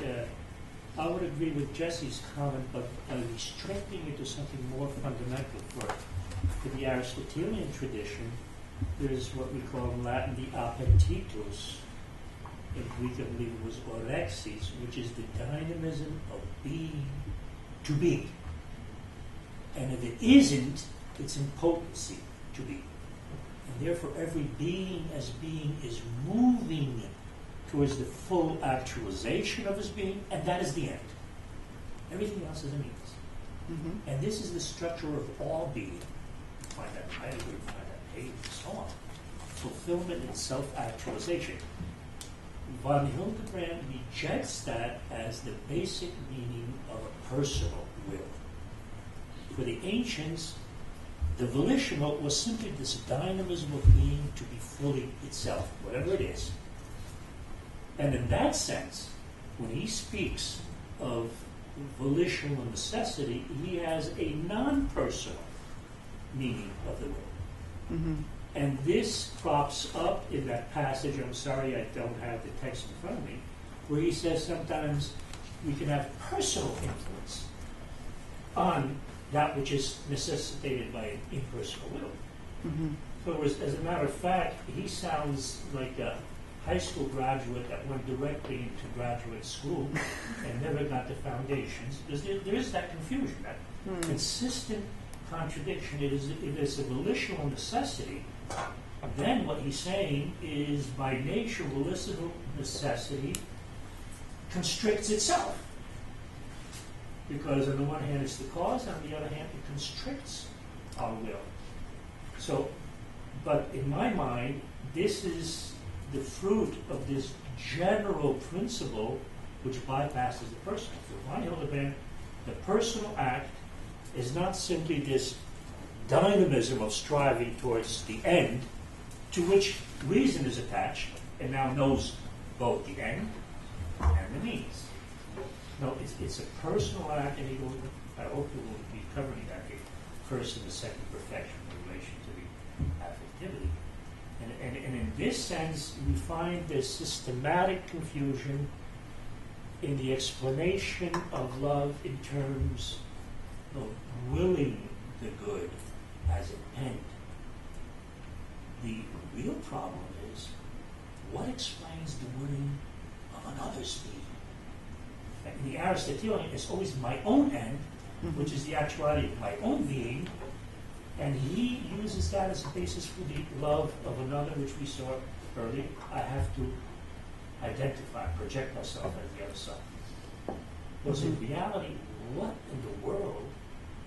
I would agree with Jesse's comment, but restricting it to something more fundamental for the Aristotelian tradition. There's what we call in Latin the appetitus. In Greek, I believe it was orexis, which is the dynamism of being to be. And if it isn't, it's impotency. to be. And therefore, every being as being is moving towards the full actualization of his being, and that is the end. Everything else is a means. Mm-hmm. And this is the structure of all being. You find that in Heidegger, you find that in Hegel, and so on. Fulfillment and self-actualization. Von Hildebrand rejects that as the basic meaning of a personal will. For the ancients, the volitional was simply this dynamism of being to be fully itself, whatever it is. And in that sense, when he speaks of volitional necessity, he has a non-personal meaning of the will. Mm-hmm. And this crops up in that passage, I'm sorry I don't have the text in front of me, where he says sometimes we can have personal influence on that which is necessitated by an impersonal will. Mm-hmm. So as a matter of fact, he sounds like a high school graduate that went directly into graduate school and never got the foundations. Because there is that confusion, that consistent contradiction. It is a volitional necessity. Then what he's saying is, by nature, volitional necessity constricts itself. Because on the one hand it's the cause, on the other hand it constricts our will. So, but in my mind, this is the fruit of this general principle which bypasses the personal. For von Hildebrand, the personal act is not simply this dynamism of striving towards the end, to which reason is attached, and now knows both the end and the means. No, it's a personal act, and I hope we will be covering that first and the second perfection in relation to the affectivity. And in this sense, we find this systematic confusion in the explanation of love in terms of willing the good as an end. The real problem is, what explains the willing of another's being? And the Aristotelian is always my own end, which is the actuality of my own being, and he uses that as a basis for the love of another, which we saw earlier. I have to identify, project myself as the other side. Because in reality, what in the world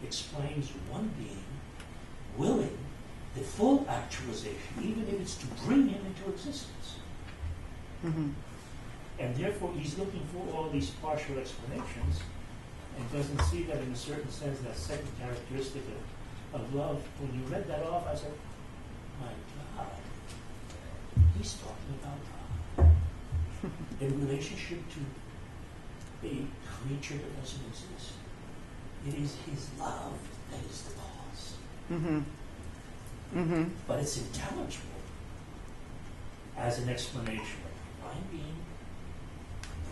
explains one being willing the full actualization, even if it's to bring him into existence? Mm-hmm. And therefore, he's looking for all these partial explanations and doesn't see that, in a certain sense, that second characteristic of love. When you read that off, I said, my God, he's talking about God in relationship to a creature that doesn't exist. It is his love that is the cause. Mm-hmm. Mm-hmm. But it's intelligible as an explanation of divine being,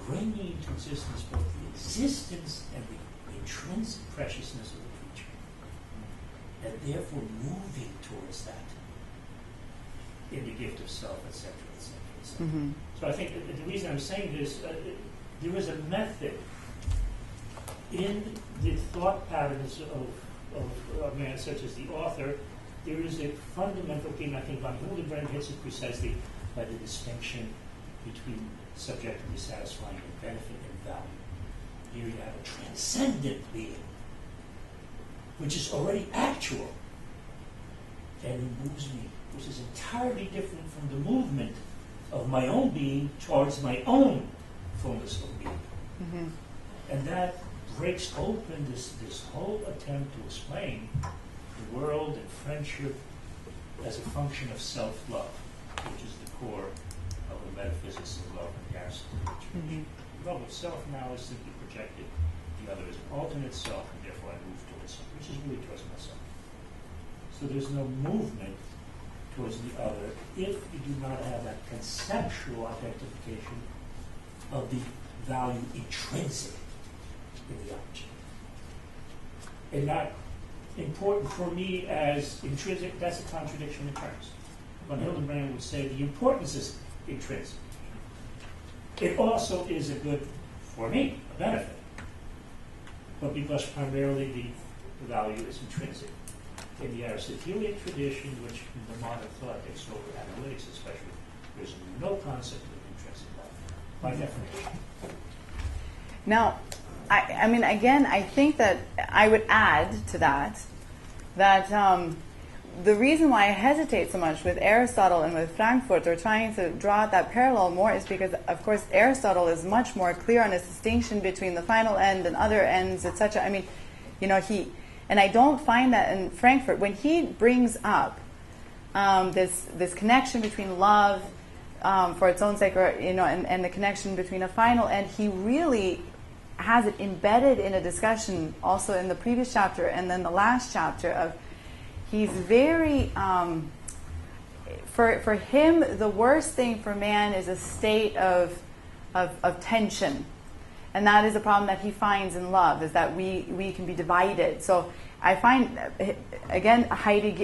bringing into existence both the existence and the intrinsic preciousness of the creature, and therefore moving towards that in the gift of self, etc., etc., etc. Mm-hmm. So I think the reason I'm saying this, there is a method in the thought patterns of a man such as the author. There is a fundamental theme. I think von Hildebrand hits it precisely by the distinction between subjectively satisfying and benefit and value. Here you have a transcendent being, which is already actual, and it moves me, which is entirely different from the movement of my own being towards my own fullness of being. Mm-hmm. And that breaks open this whole attempt to explain the world and friendship as a function of self-love, which is the core of the metaphysics of love and the Aristotelian tradition. The love of self now is simply projected. The other is an alternate self, and therefore I move towards something, which is really towards myself. So there's no movement towards the other if you do not have that conceptual identification of the value intrinsic in the object. And not important for me as intrinsic, that's a contradiction in terms. Von Hildebrand would say the importance is intrinsic. It also is a good, for me, a benefit, but because primarily the value is intrinsic. in the Aristotelian tradition, which in the modern thought takes over analytics especially, there's no concept of intrinsic love, by definition. Now, I mean, again, I think that I would add to that the reason why I hesitate so much with Aristotle and with Frankfurt, or trying to draw out that parallel more, is because, of course, Aristotle is much more clear on his distinction between the final end and other ends, etc. I mean, you know, and I don't find that in Frankfurt. When he brings up this connection between love for its own sake, or, you know, and the connection between a final end, he really has it embedded in a discussion also in the previous chapter and then the last chapter of, he's very, for him, the worst thing for man is a state of tension. And that is a problem that he finds in love, is that we can be divided. So I find, again,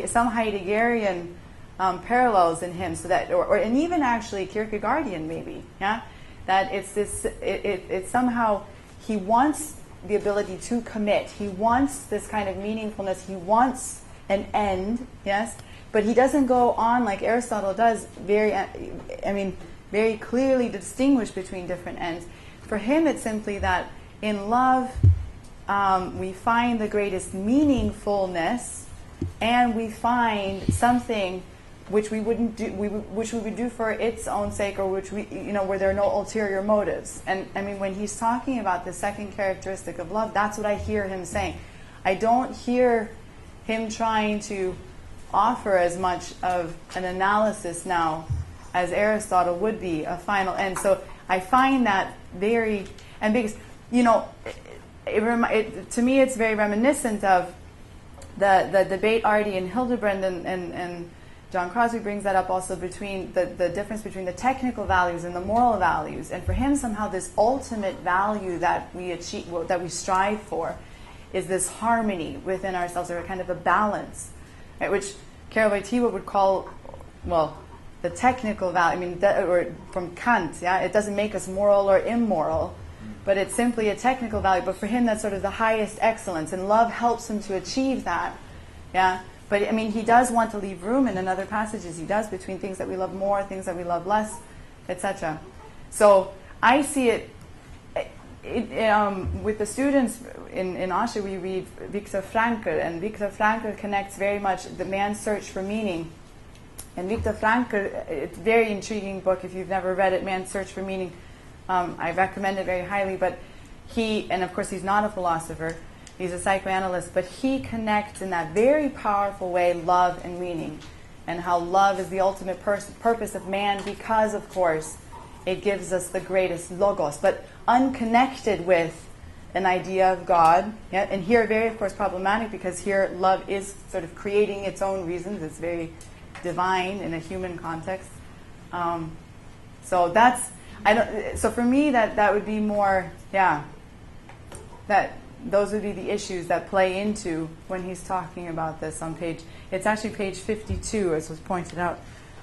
some Heideggerian parallels in him, so that, and even actually Kierkegaardian maybe, yeah? That it's somehow, he wants the ability to commit. He wants this kind of meaningfulness. He wants an end, yes? But he doesn't go on like Aristotle does, very clearly to distinguish between different ends. For him, it's simply that in love, we find the greatest meaningfulness, and we find something which we wouldn't do, which we would do for its own sake, or which we, you know, where there are no ulterior motives. And I mean, when he's talking about the second characteristic of love, that's what I hear him saying. I don't hear him trying to offer as much of an analysis now as Aristotle would be, a final end. So I find that very, and because, you know, to me it's very reminiscent of the debate already in Hildebrand, and John Crosby brings that up also, between the difference between the technical values and the moral values. And for him, somehow this ultimate value that we achieve, that we strive for, is this harmony within ourselves, or a kind of a balance, right? Which Karol Wojtyła would call, well, the technical value. I mean, or from Kant, yeah, it doesn't make us moral or immoral, but it's simply a technical value. But for him, that's sort of the highest excellence, and love helps him to achieve that, yeah. But I mean, he does want to leave room, and in other passages he does, between things that we love more, things that we love less, etc. So I see it, with the students in Asche, we read Viktor Frankl, and Viktor Frankl connects very much the man's search for meaning. And Viktor Frankl, it's a very intriguing book. If you've never read it, Man's Search for Meaning, I recommend it very highly. But and of course he's not a philosopher, he's a psychoanalyst, but he connects in that very powerful way love and meaning, and how love is the ultimate purpose of man, because, of course, it gives us the greatest logos, but unconnected with an idea of God. Yeah? And here, very, of course, problematic, because here love is sort of creating its own reasons. It's very divine in a human context. So that's, so for me, that would be more, yeah, that those would be the issues that play into when he's talking about this on it's actually page 52, as was pointed out.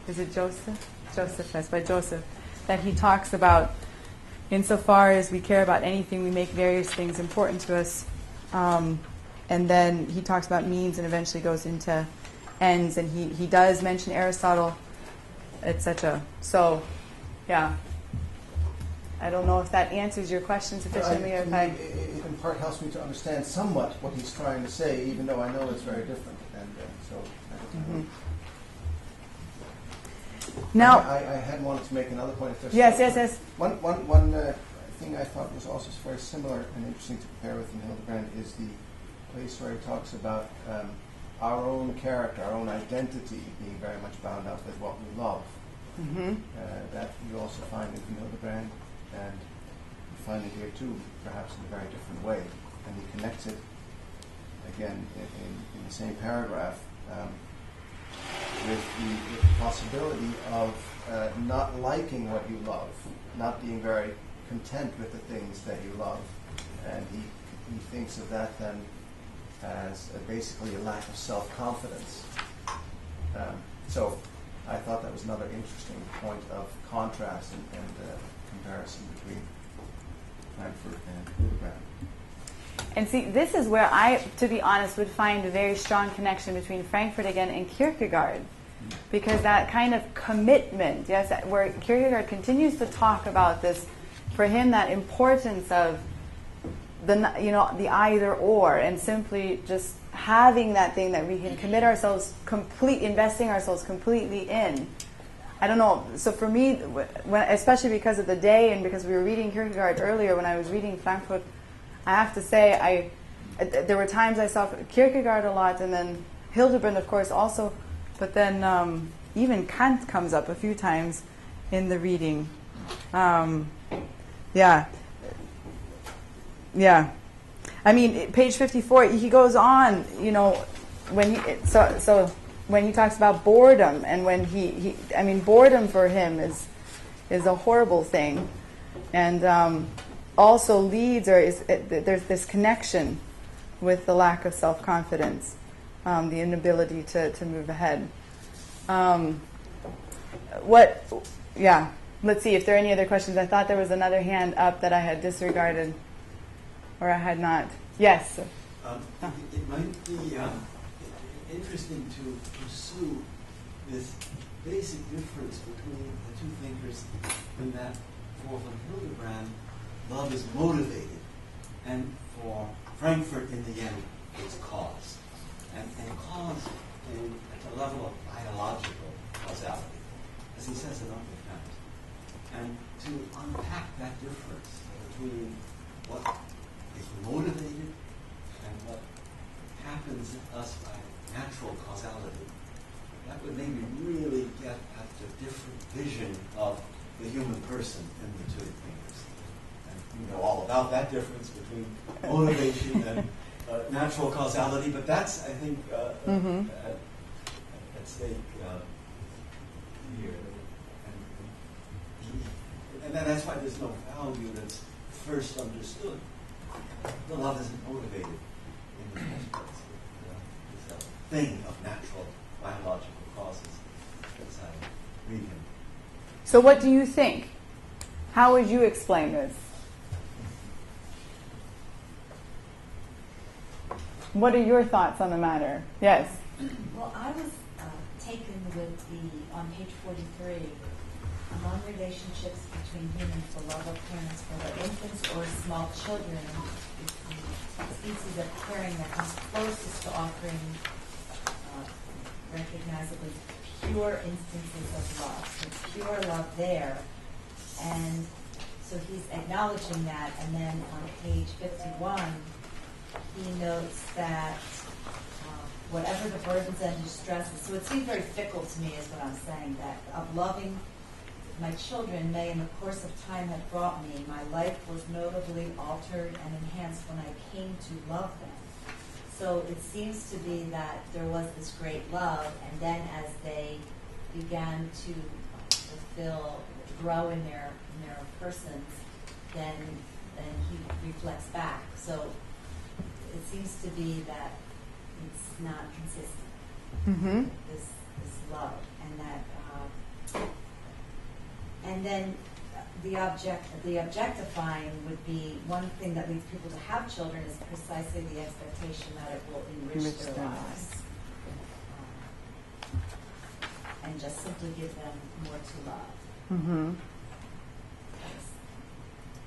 Is it Joseph? Joseph, that's by Joseph, that he talks about, insofar as we care about anything, we make various things important to us. And then he talks about means and eventually goes into ends, and he does mention Aristotle, etc. So, yeah. I don't know if that answers your question sufficiently. It in part helps me to understand somewhat what he's trying to say, even though I know it's very different. And so, now, I had wanted to make another point. If there's yes. One thing I thought was also very similar and interesting to compare with in Hildebrand is the place where he talks about our own character, our own identity being very much bound up with what we love. That you also find in Hildebrand, and you find it here too, perhaps in a very different way. And he connects it, again, in the same paragraph, with the possibility of not liking what you love, not being very content with the things that you love. And he thinks of that then as basically a lack of self-confidence. So I thought that was another interesting point of contrast and comparison between Frankfurt and Hildebrand. And see, this is where I, to be honest, would find a very strong connection between Frankfurt again and Kierkegaard. Because that kind of commitment, yes, where Kierkegaard continues to talk about this, for him, that importance of the either or, and simply just having that thing that we can commit ourselves investing ourselves completely in. I don't know. So for me, especially because of the day and because we were reading Kierkegaard earlier, when I was reading Frankfurt, I have to say there were times I saw Kierkegaard a lot, and then Hildebrand, of course, also. But then even Kant comes up a few times in the reading. Yeah. I mean, page 54, he goes on, when he talks about boredom, and when boredom for him is a horrible thing, and also leads, there's this connection with the lack of self-confidence, the inability to move ahead. Let's see if there are any other questions. I thought there was another hand up that I had disregarded, or I had not. Yes? It might be interesting to pursue this basic difference between the two thinkers, in that for Hildebrand, love is motivated, and for Frankfurt, in the end, it's cause. And cause at the level of biological causality, as he says a number of times. And to unpack that difference between what is motivated and what happens in us by natural causality, that would maybe really get at the different vision of the human person in the two thinkers. And you know all about that difference between motivation and natural causality, but that's, I think, at stake here. And that's why there's no value that's first understood. The love isn't motivated in the first place. It's a thing of natural biological causes. That's how I read him. So what do you think? How would you explain this? What are your thoughts on the matter? Yes? Well, I was taken with on page 43, among relationships between humans, the love of parents for their infants or small children is the species of caring that comes closest to offering recognizably pure instances of love. So pure love there. And so he's acknowledging that, and then on page 51, he notes that whatever the burdens and distresses, so it seems very fickle to me is what I'm saying, that of loving my children may in the course of time have brought me, my life was notably altered and enhanced when I came to love them. So it seems to be that there was this great love, and then as they began to fulfill, grow in their persons, then he reflects back. So it seems to be that it's not consistent. This love, and that, and then the objectifying would be one thing that leads people to have children is precisely the expectation that it will enrich their lives, and just simply give them more to love.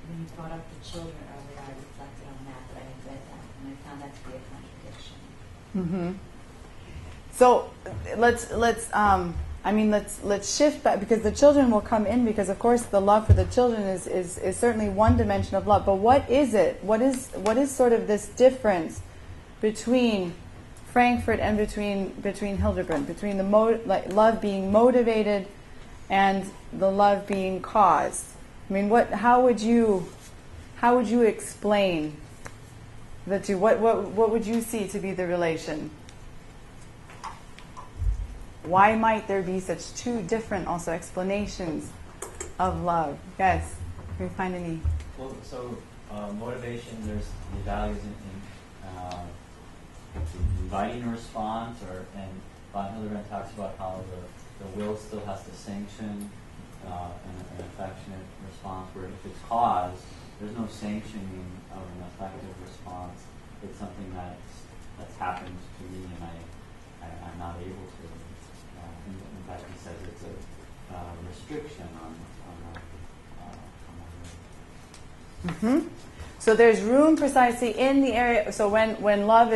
When you brought up the children earlier, I reflected on that I had read that, and I found that to be a contradiction. So let's shift back, because the children will come in, because of course the love for the children is certainly one dimension of love. But what is it? What is sort of this difference between Frankfurt and between Hildebrand, between the love being motivated and the love being caused? I mean, how would you explain the two? What would you see to be the relation? Why might there be such two different also explanations of love? Yes, can we find any? Well, so motivation, there's the values in inviting a response, and von Hildebrand talks about how the will still has to sanction an affectionate response, where if it's caused, there's no sanctioning of an effective response. It's something that's happened to me, and I'm not able to. In fact, he says it's a restriction on my will. So there's room precisely in the area. So when love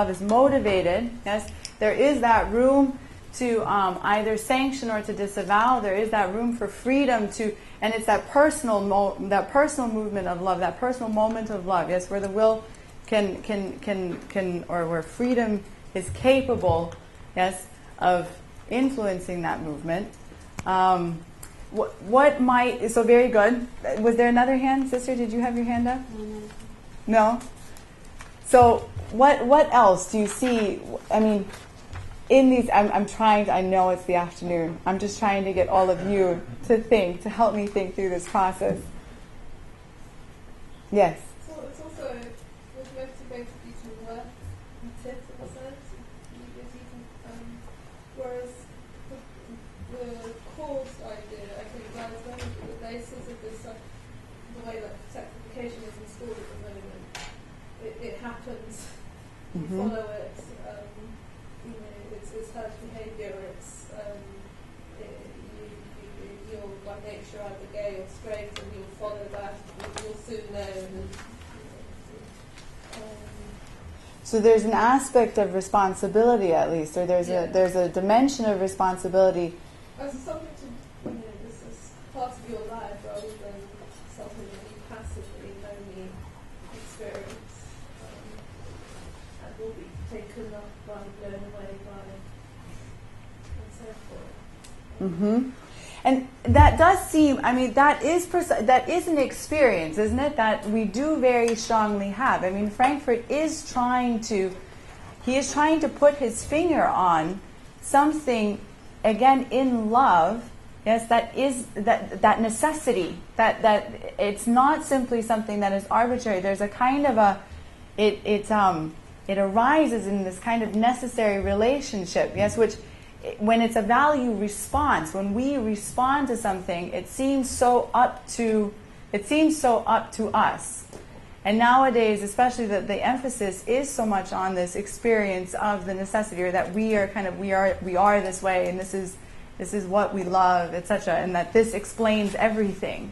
is motivated, yes, there is that room to either sanction or to disavow. There is that room for freedom to, and it's that personal movement of love, that personal moment of love, yes, where the will can or where freedom is capable, yes, of influencing that movement. What might, so very good. Was there another hand, sister? Did you have your hand up? No? So what else do you see? I mean, in these, I'm trying to, I know it's the afternoon. I'm just trying to get all of you to help me think through this process. Yes? So it's also with motivated eating work motive in a sense. Whereas the cause idea, I think, lies very much at the basis of this, the way that sanctification is installed at the moment. It happens, you follow it, it's herd behaviour, you'll by nature either gay or straight, and you'll follow that, you'll soon know. So there's an aspect of responsibility, at least, or there's a dimension of responsibility. As something to, this is part of your life rather than something that you passively only experience, and will be taken up by, blown away by, and so forth. And that does seem, I mean, that is an experience, isn't it, that we do very strongly have. I mean, Frankfurt is trying to put his finger on something, again, in love, yes, that is that necessity, that it's not simply something that is arbitrary. There's a kind of it arises in this kind of necessary relationship, yes, which, when it's a value response, when we respond to something, it seems so up to us. And nowadays, especially, the emphasis is so much on this experience of the necessity, or that we are this way, and this is what we love, etc., and that this explains everything.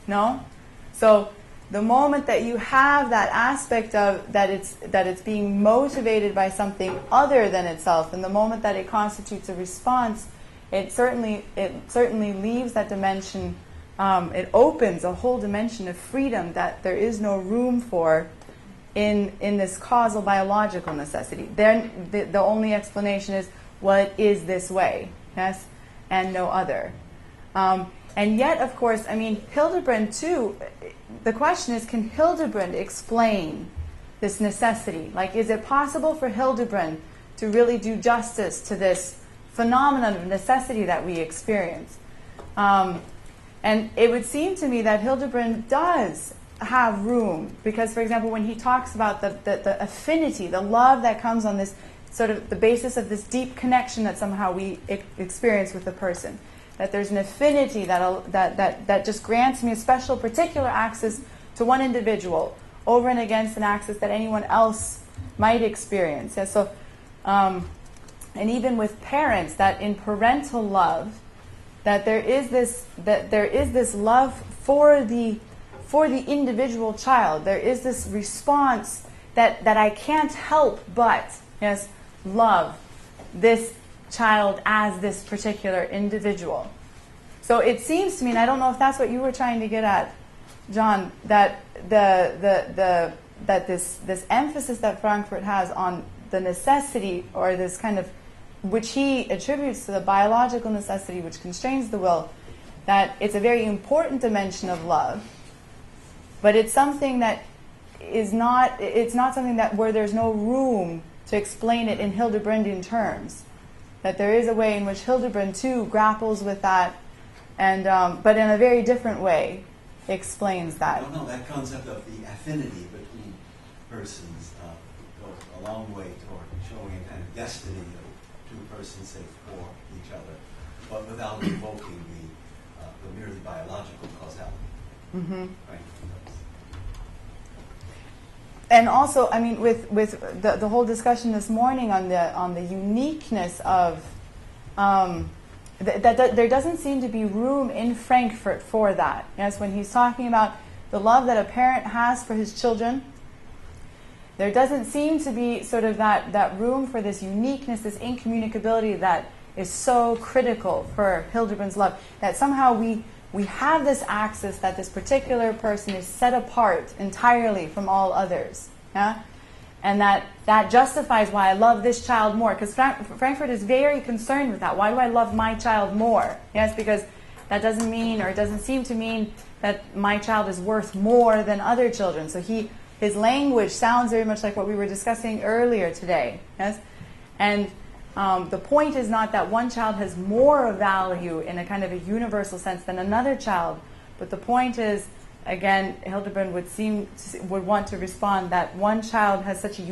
No? So the moment that you have that aspect of that it's being motivated by something other than itself, and the moment that it constitutes a response, it certainly leaves that dimension. It opens a whole dimension of freedom that there is no room for in this causal biological necessity. Then the only explanation is, what is this way? Yes, and no other. And yet, of course, I mean, Hildebrand too. The question is, can Hildebrand explain this necessity? Like, is it possible for Hildebrand to really do justice to this phenomenon of necessity that we experience? And it would seem to me that Hildebrand does have room, because, for example, when he talks about the affinity, the love that comes on this sort of the basis of this deep connection that somehow we experience with the person, that there's an affinity that just grants me a special, particular access to one individual over and against an access that anyone else might experience. And so, and even with parents, that in parental love, that there is this love for the individual child. There is this response that I can't help but, yes, love this child as this particular individual. So it seems to me, and I don't know if that's what you were trying to get at, John, that that this emphasis that Frankfurt has on the necessity, or this kind of, which he attributes to the biological necessity which constrains the will, that it's a very important dimension of love, but it's something that it's not something that where there's no room to explain it in Hildebrandian terms. That there is a way in which Hildebrand too grapples with that, and but in a very different way explains that. I don't know, that concept of the affinity between persons goes a long way toward showing a kind of destiny of two persons, say, for each other, but without invoking the merely biological causality. Mm-hmm. Right. and also, I mean, with the whole discussion this morning on the uniqueness of that there doesn't seem to be room in Frankfurt for that. Yes, when he's talking about the love that a parent has for his children, there doesn't seem to be sort of that room for this uniqueness, this incommunicability that is so critical for Hildebrand's love. That somehow we have this axis that this particular person is set apart entirely from all others. Yeah? And that justifies why I love this child more. Because Frankfurt is very concerned with that. Why do I love my child more? Yes, because that doesn't mean, or it doesn't seem to mean, that my child is worth more than other children. So his language sounds very much like what we were discussing earlier today. Yes, and the point is not that one child has more value in a kind of a universal sense than another child, but the point is, again, Hildebrand would want to respond that one child has such a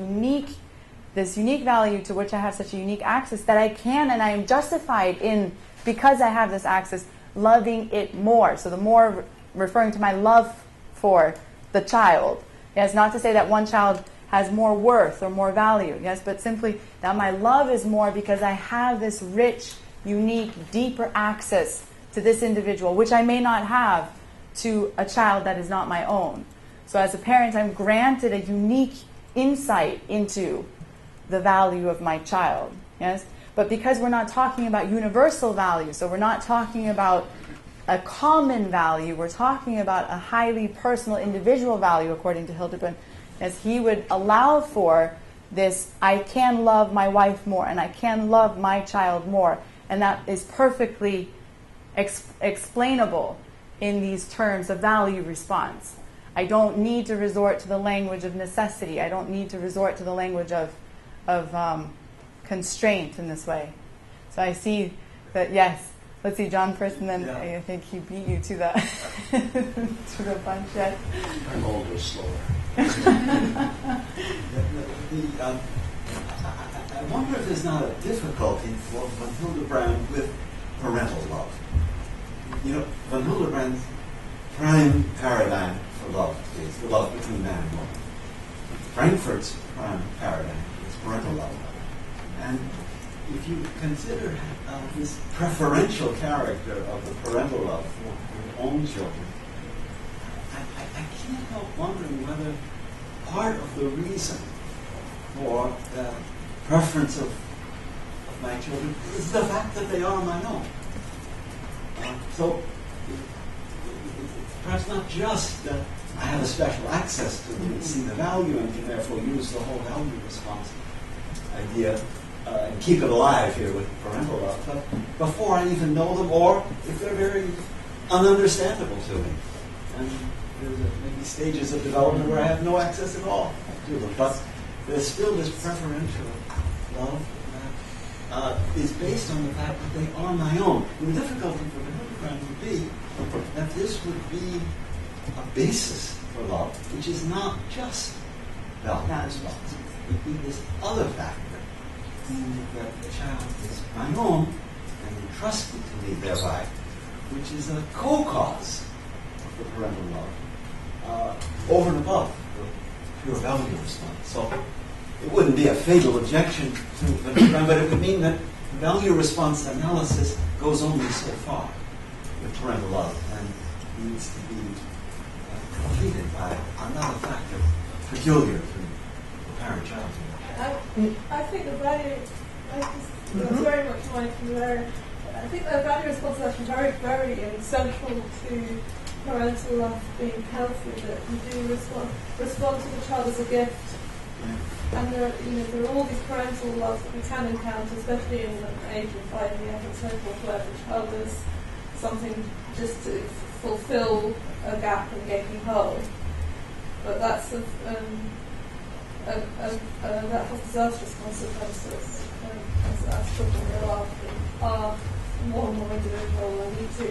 this unique value to which I have such a unique access that I can and I am justified in, because I have this access, loving it more. So the more referring to my love for the child. Yes, not to say that one child has more worth or more value. Yes, but simply that my love is more because I have this rich, unique, deeper access to this individual, which I may not have to a child that is not my own. So as a parent, I'm granted a unique insight into the value of my child. Yes, but because we're not talking about universal value, so we're not talking about a common value, we're talking about a highly personal, individual value, according to Hildebrand, as he would allow for this, I can love my wife more, and I can love my child more, and that is perfectly explainable in these terms of value response. I don't need to resort to the language of necessity. I don't need to resort to the language of constraint in this way. So I see that, yes. Let's see, John first, and then I think he beat you to the to the punch. Yes. I'm older, slower. I wonder if there's not a difficulty for Von Hildebrand with parental love. You know, Von Hildebrand's prime paradigm for love is the love between man and woman. Frankfurt's prime paradigm is parental love. And if you consider this preferential character of the parental love for your own children, I can't help wondering whether part of the reason for the preference of my children is the fact that they are my own. So it's perhaps not just that I have a special access to them and see the value and can therefore use the whole value response idea and keep it alive here with parental love, but before I even know them, or if they're very ununderstandable to me. And there's maybe stages of development where I have no access at all to them. But there's still this preferential love that is based on the fact that they are my own. And the difficulty for the Hildebrand would be that this would be a basis for love, which is not just value response. It would be this other factor, that the child is my own and entrusted to me thereby, which is a co-cause of the parental love, over and above the pure value response. So it wouldn't be a fatal objection to the program, but it would mean that the value response analysis goes only so far with parental love and needs to be completed by another factor peculiar to the parent-child. I think the value, that's very much like there. I think the value response is actually very, very central to parental love being healthy, that you do respond to the child as a gift. And there are all these parental loves that we can encounter, especially in the age of 5 years and so forth, where the child is something just to fulfill a gap and gaping hole. But that's that has disastrous consequences, as children grow up and are more and more individual and need to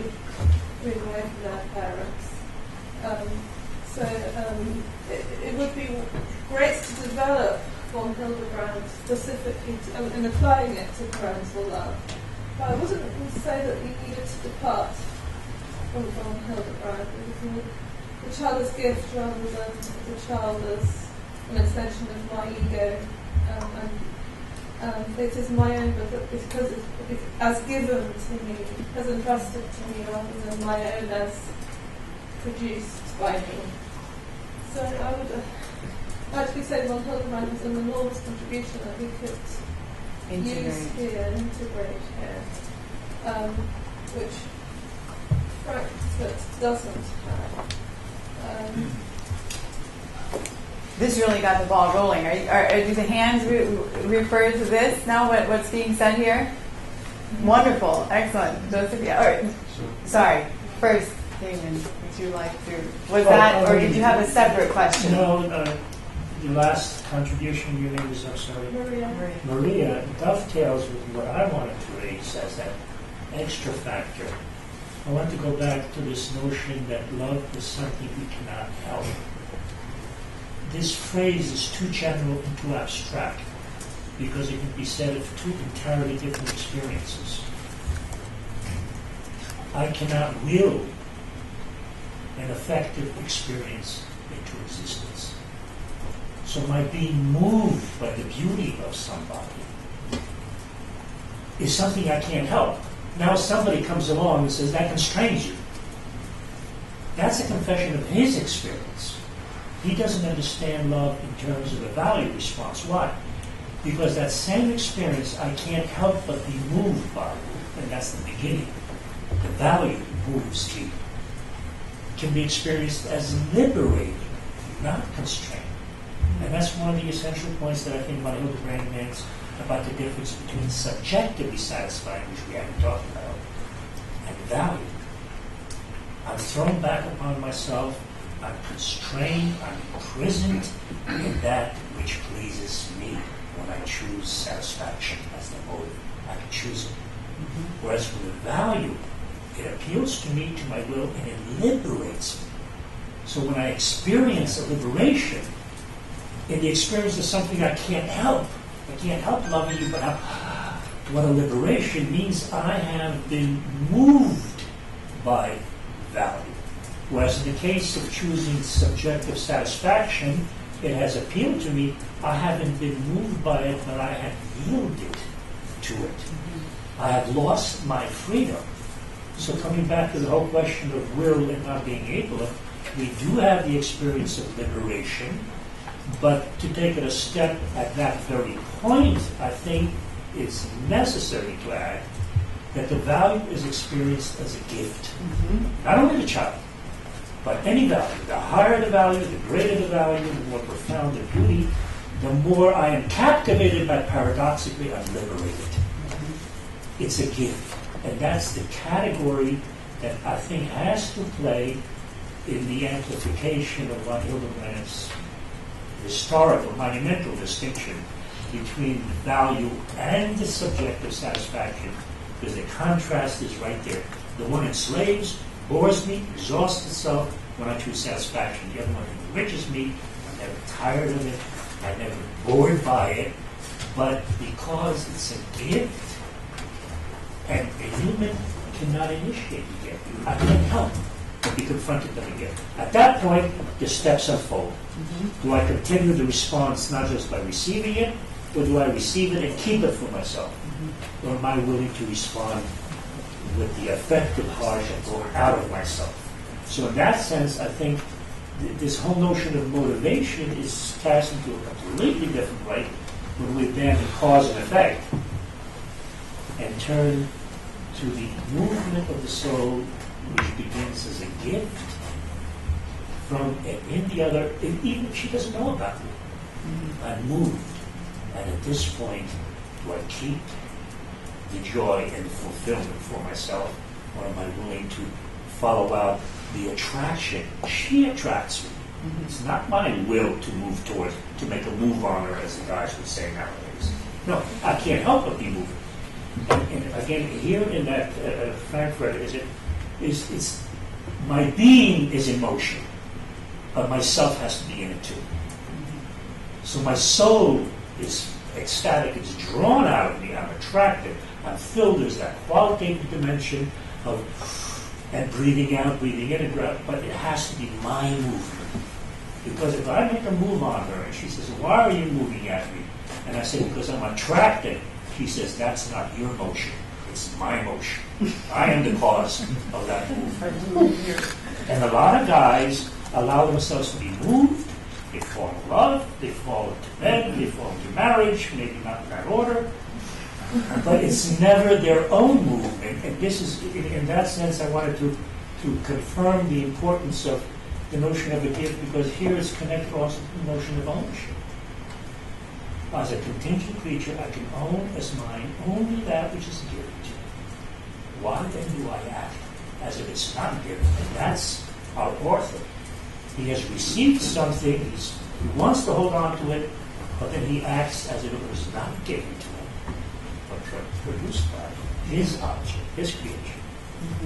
move away from their parents. It would be great to develop von Hildebrand specifically in applying it to parental love. But I wouldn't say that we needed to depart from von Hildebrand. The child as gift rather than the child as an extension of my ego, and it is my own, but because it's as given to me, as entrusted to me, rather than my own as produced by me. So I would actually say von Hildebrand was an enormous contribution that we could use here, integrate here, which Frankfurt doesn't have. This really got the ball rolling. Do the hands refer to this now? What's being said here? Wonderful, excellent, Joseph. Yeah. All right. Sorry. First, Damon, would you like to? Was that, or did you have a separate question? No. The last contribution you made was, I'm sorry, Maria dovetails with what I wanted to raise as that extra factor. I want to go back to this notion that love is something we cannot help. This phrase is too general and too abstract because it can be said of two entirely different experiences. I cannot will an effective experience into existence. So my being moved by the beauty of somebody is something I can't help. Now somebody comes along and says, that constrains you. That's a confession of his experience. He doesn't understand love in terms of a value response. Why? Because that same experience I can't help but be moved by, and that's the beginning. The value moves me. Can be experienced as liberating, not constrained. And that's one of the essential points that I think von Hildebrand makes about the difference between subjectively satisfying, which we haven't talked about, and value. I'm thrown back upon myself, I'm constrained, I'm imprisoned in that which pleases me when I choose satisfaction as the motive. I can choose it. Mm-hmm. Whereas with the value, it appeals to me, to my will, and it liberates me. So when I experience a liberation, in the experience of something I can't help loving you, but what a liberation means, I have been moved by value. Whereas in the case of choosing subjective satisfaction, it has appealed to me, I haven't been moved by it, but I have yielded to it. I have lost my freedom. So coming back to the whole question of will and not being able to, we do have the experience of liberation, but to take it a step at that very point, I think it's necessary to add that the value is experienced as a gift. Mm-hmm. Not only the child, but any value. The higher the value, the greater the value, the more profound the beauty, the more I am captivated by, paradoxically, I'm liberated. Mm-hmm. It's a gift. And that's the category that I think has to play in the amplification of von Hildebrand's historical, monumental distinction between the value and the subjective satisfaction, because the contrast is right there. The one enslaves, bores me, exhausts itself when I choose satisfaction. The other one enriches me. I'm never tired of it. I'm never bored by it. But because it's a gift, and a human cannot initiate the gift. I can't help but be confronted with the gift. At that point, the steps unfold. Mm-hmm. Do I continue the response not just by receiving it, or do I receive it and keep it for myself? Mm-hmm. Or am I willing to respond with the effective heart and go out of myself? So in that sense, I think this whole notion of motivation is cast into a completely different light when we abandon cause and effect and turn to the movement of the soul, which begins as a gift from in the other, even if she doesn't know about me. Mm-hmm. I'm moved. And at this point, do I keep the joy and fulfillment for myself, or am I willing to follow out the attraction? She attracts me. Mm-hmm. It's not my will to move towards, to make a move on her, as the guys would say nowadays. No, I can't help but be moved. And again, here in that Frankfurt, it's my being is in motion, but myself has to be in it too. So my soul is ecstatic, it's drawn out of me, I'm attracted, I'm filled. There's that qualitative dimension of and breathing out, breathing in, and breath, but it has to be my movement. Because if I make a move on her, and she says, why are you moving at me? And I say, because I'm attracted. She says, that's not your motion. It's my motion. I am the cause of that move. And a lot of guys allow themselves to be moved. They fall in love. They fall into bed. They fall into marriage. Maybe not in that order. But it's never their own movement. And this is, in that sense, I wanted to confirm the importance of the notion of a gift, because here it's connected also to the notion of ownership. As a contingent creature, I can own as mine only that which is given to me. Why then do I act as if it's not given? And that's our author. He has received something, he wants to hold on to it, but then he acts as if it was not given to him, but produced by his object, his creation.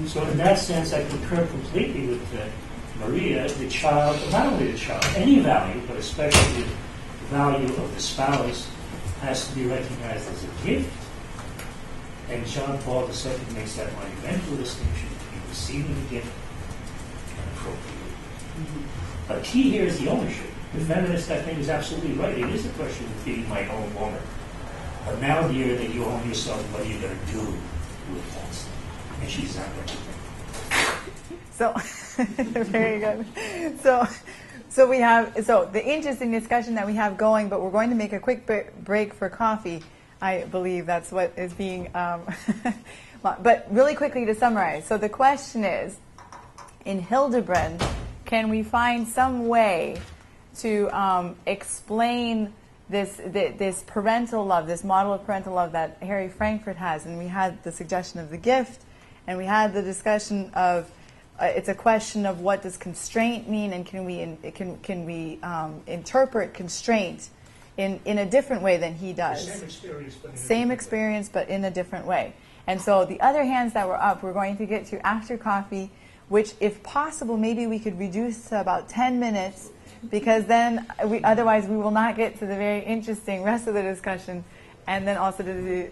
So in that sense, I concur completely with Maria. The child, not only the child, any value, but especially the value of the spouse, has to be recognized as a gift. And John Paul II makes that monumental distinction between receiving a gift and appropriating. But key here is the ownership. The feminist, I think, is absolutely right. It is a question of being my own woman. But now, dear, that you own yourself, what are you going to do with that stuff? And she's not going to do that. So, very good. So we have the interesting discussion that we have going, but we're going to make a quick break for coffee. I believe that's what is being. But really quickly to summarize. So the question is, in Hildebrand, can we find some way to explain this parental love, this model of parental love that Harry Frankfurt has? And we had the suggestion of the gift, and we had the discussion of it's a question of what does constraint mean, and can we interpret constraint in a different way than he does? Same experience, but in a different way. And so the other hands that were up, we're going to get to after coffee, which, if possible, maybe we could reduce to about 10 minutes, because then otherwise we will not get to the very interesting rest of the discussion, and then also to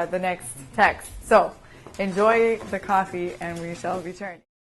the next text. So enjoy the coffee, and we shall return.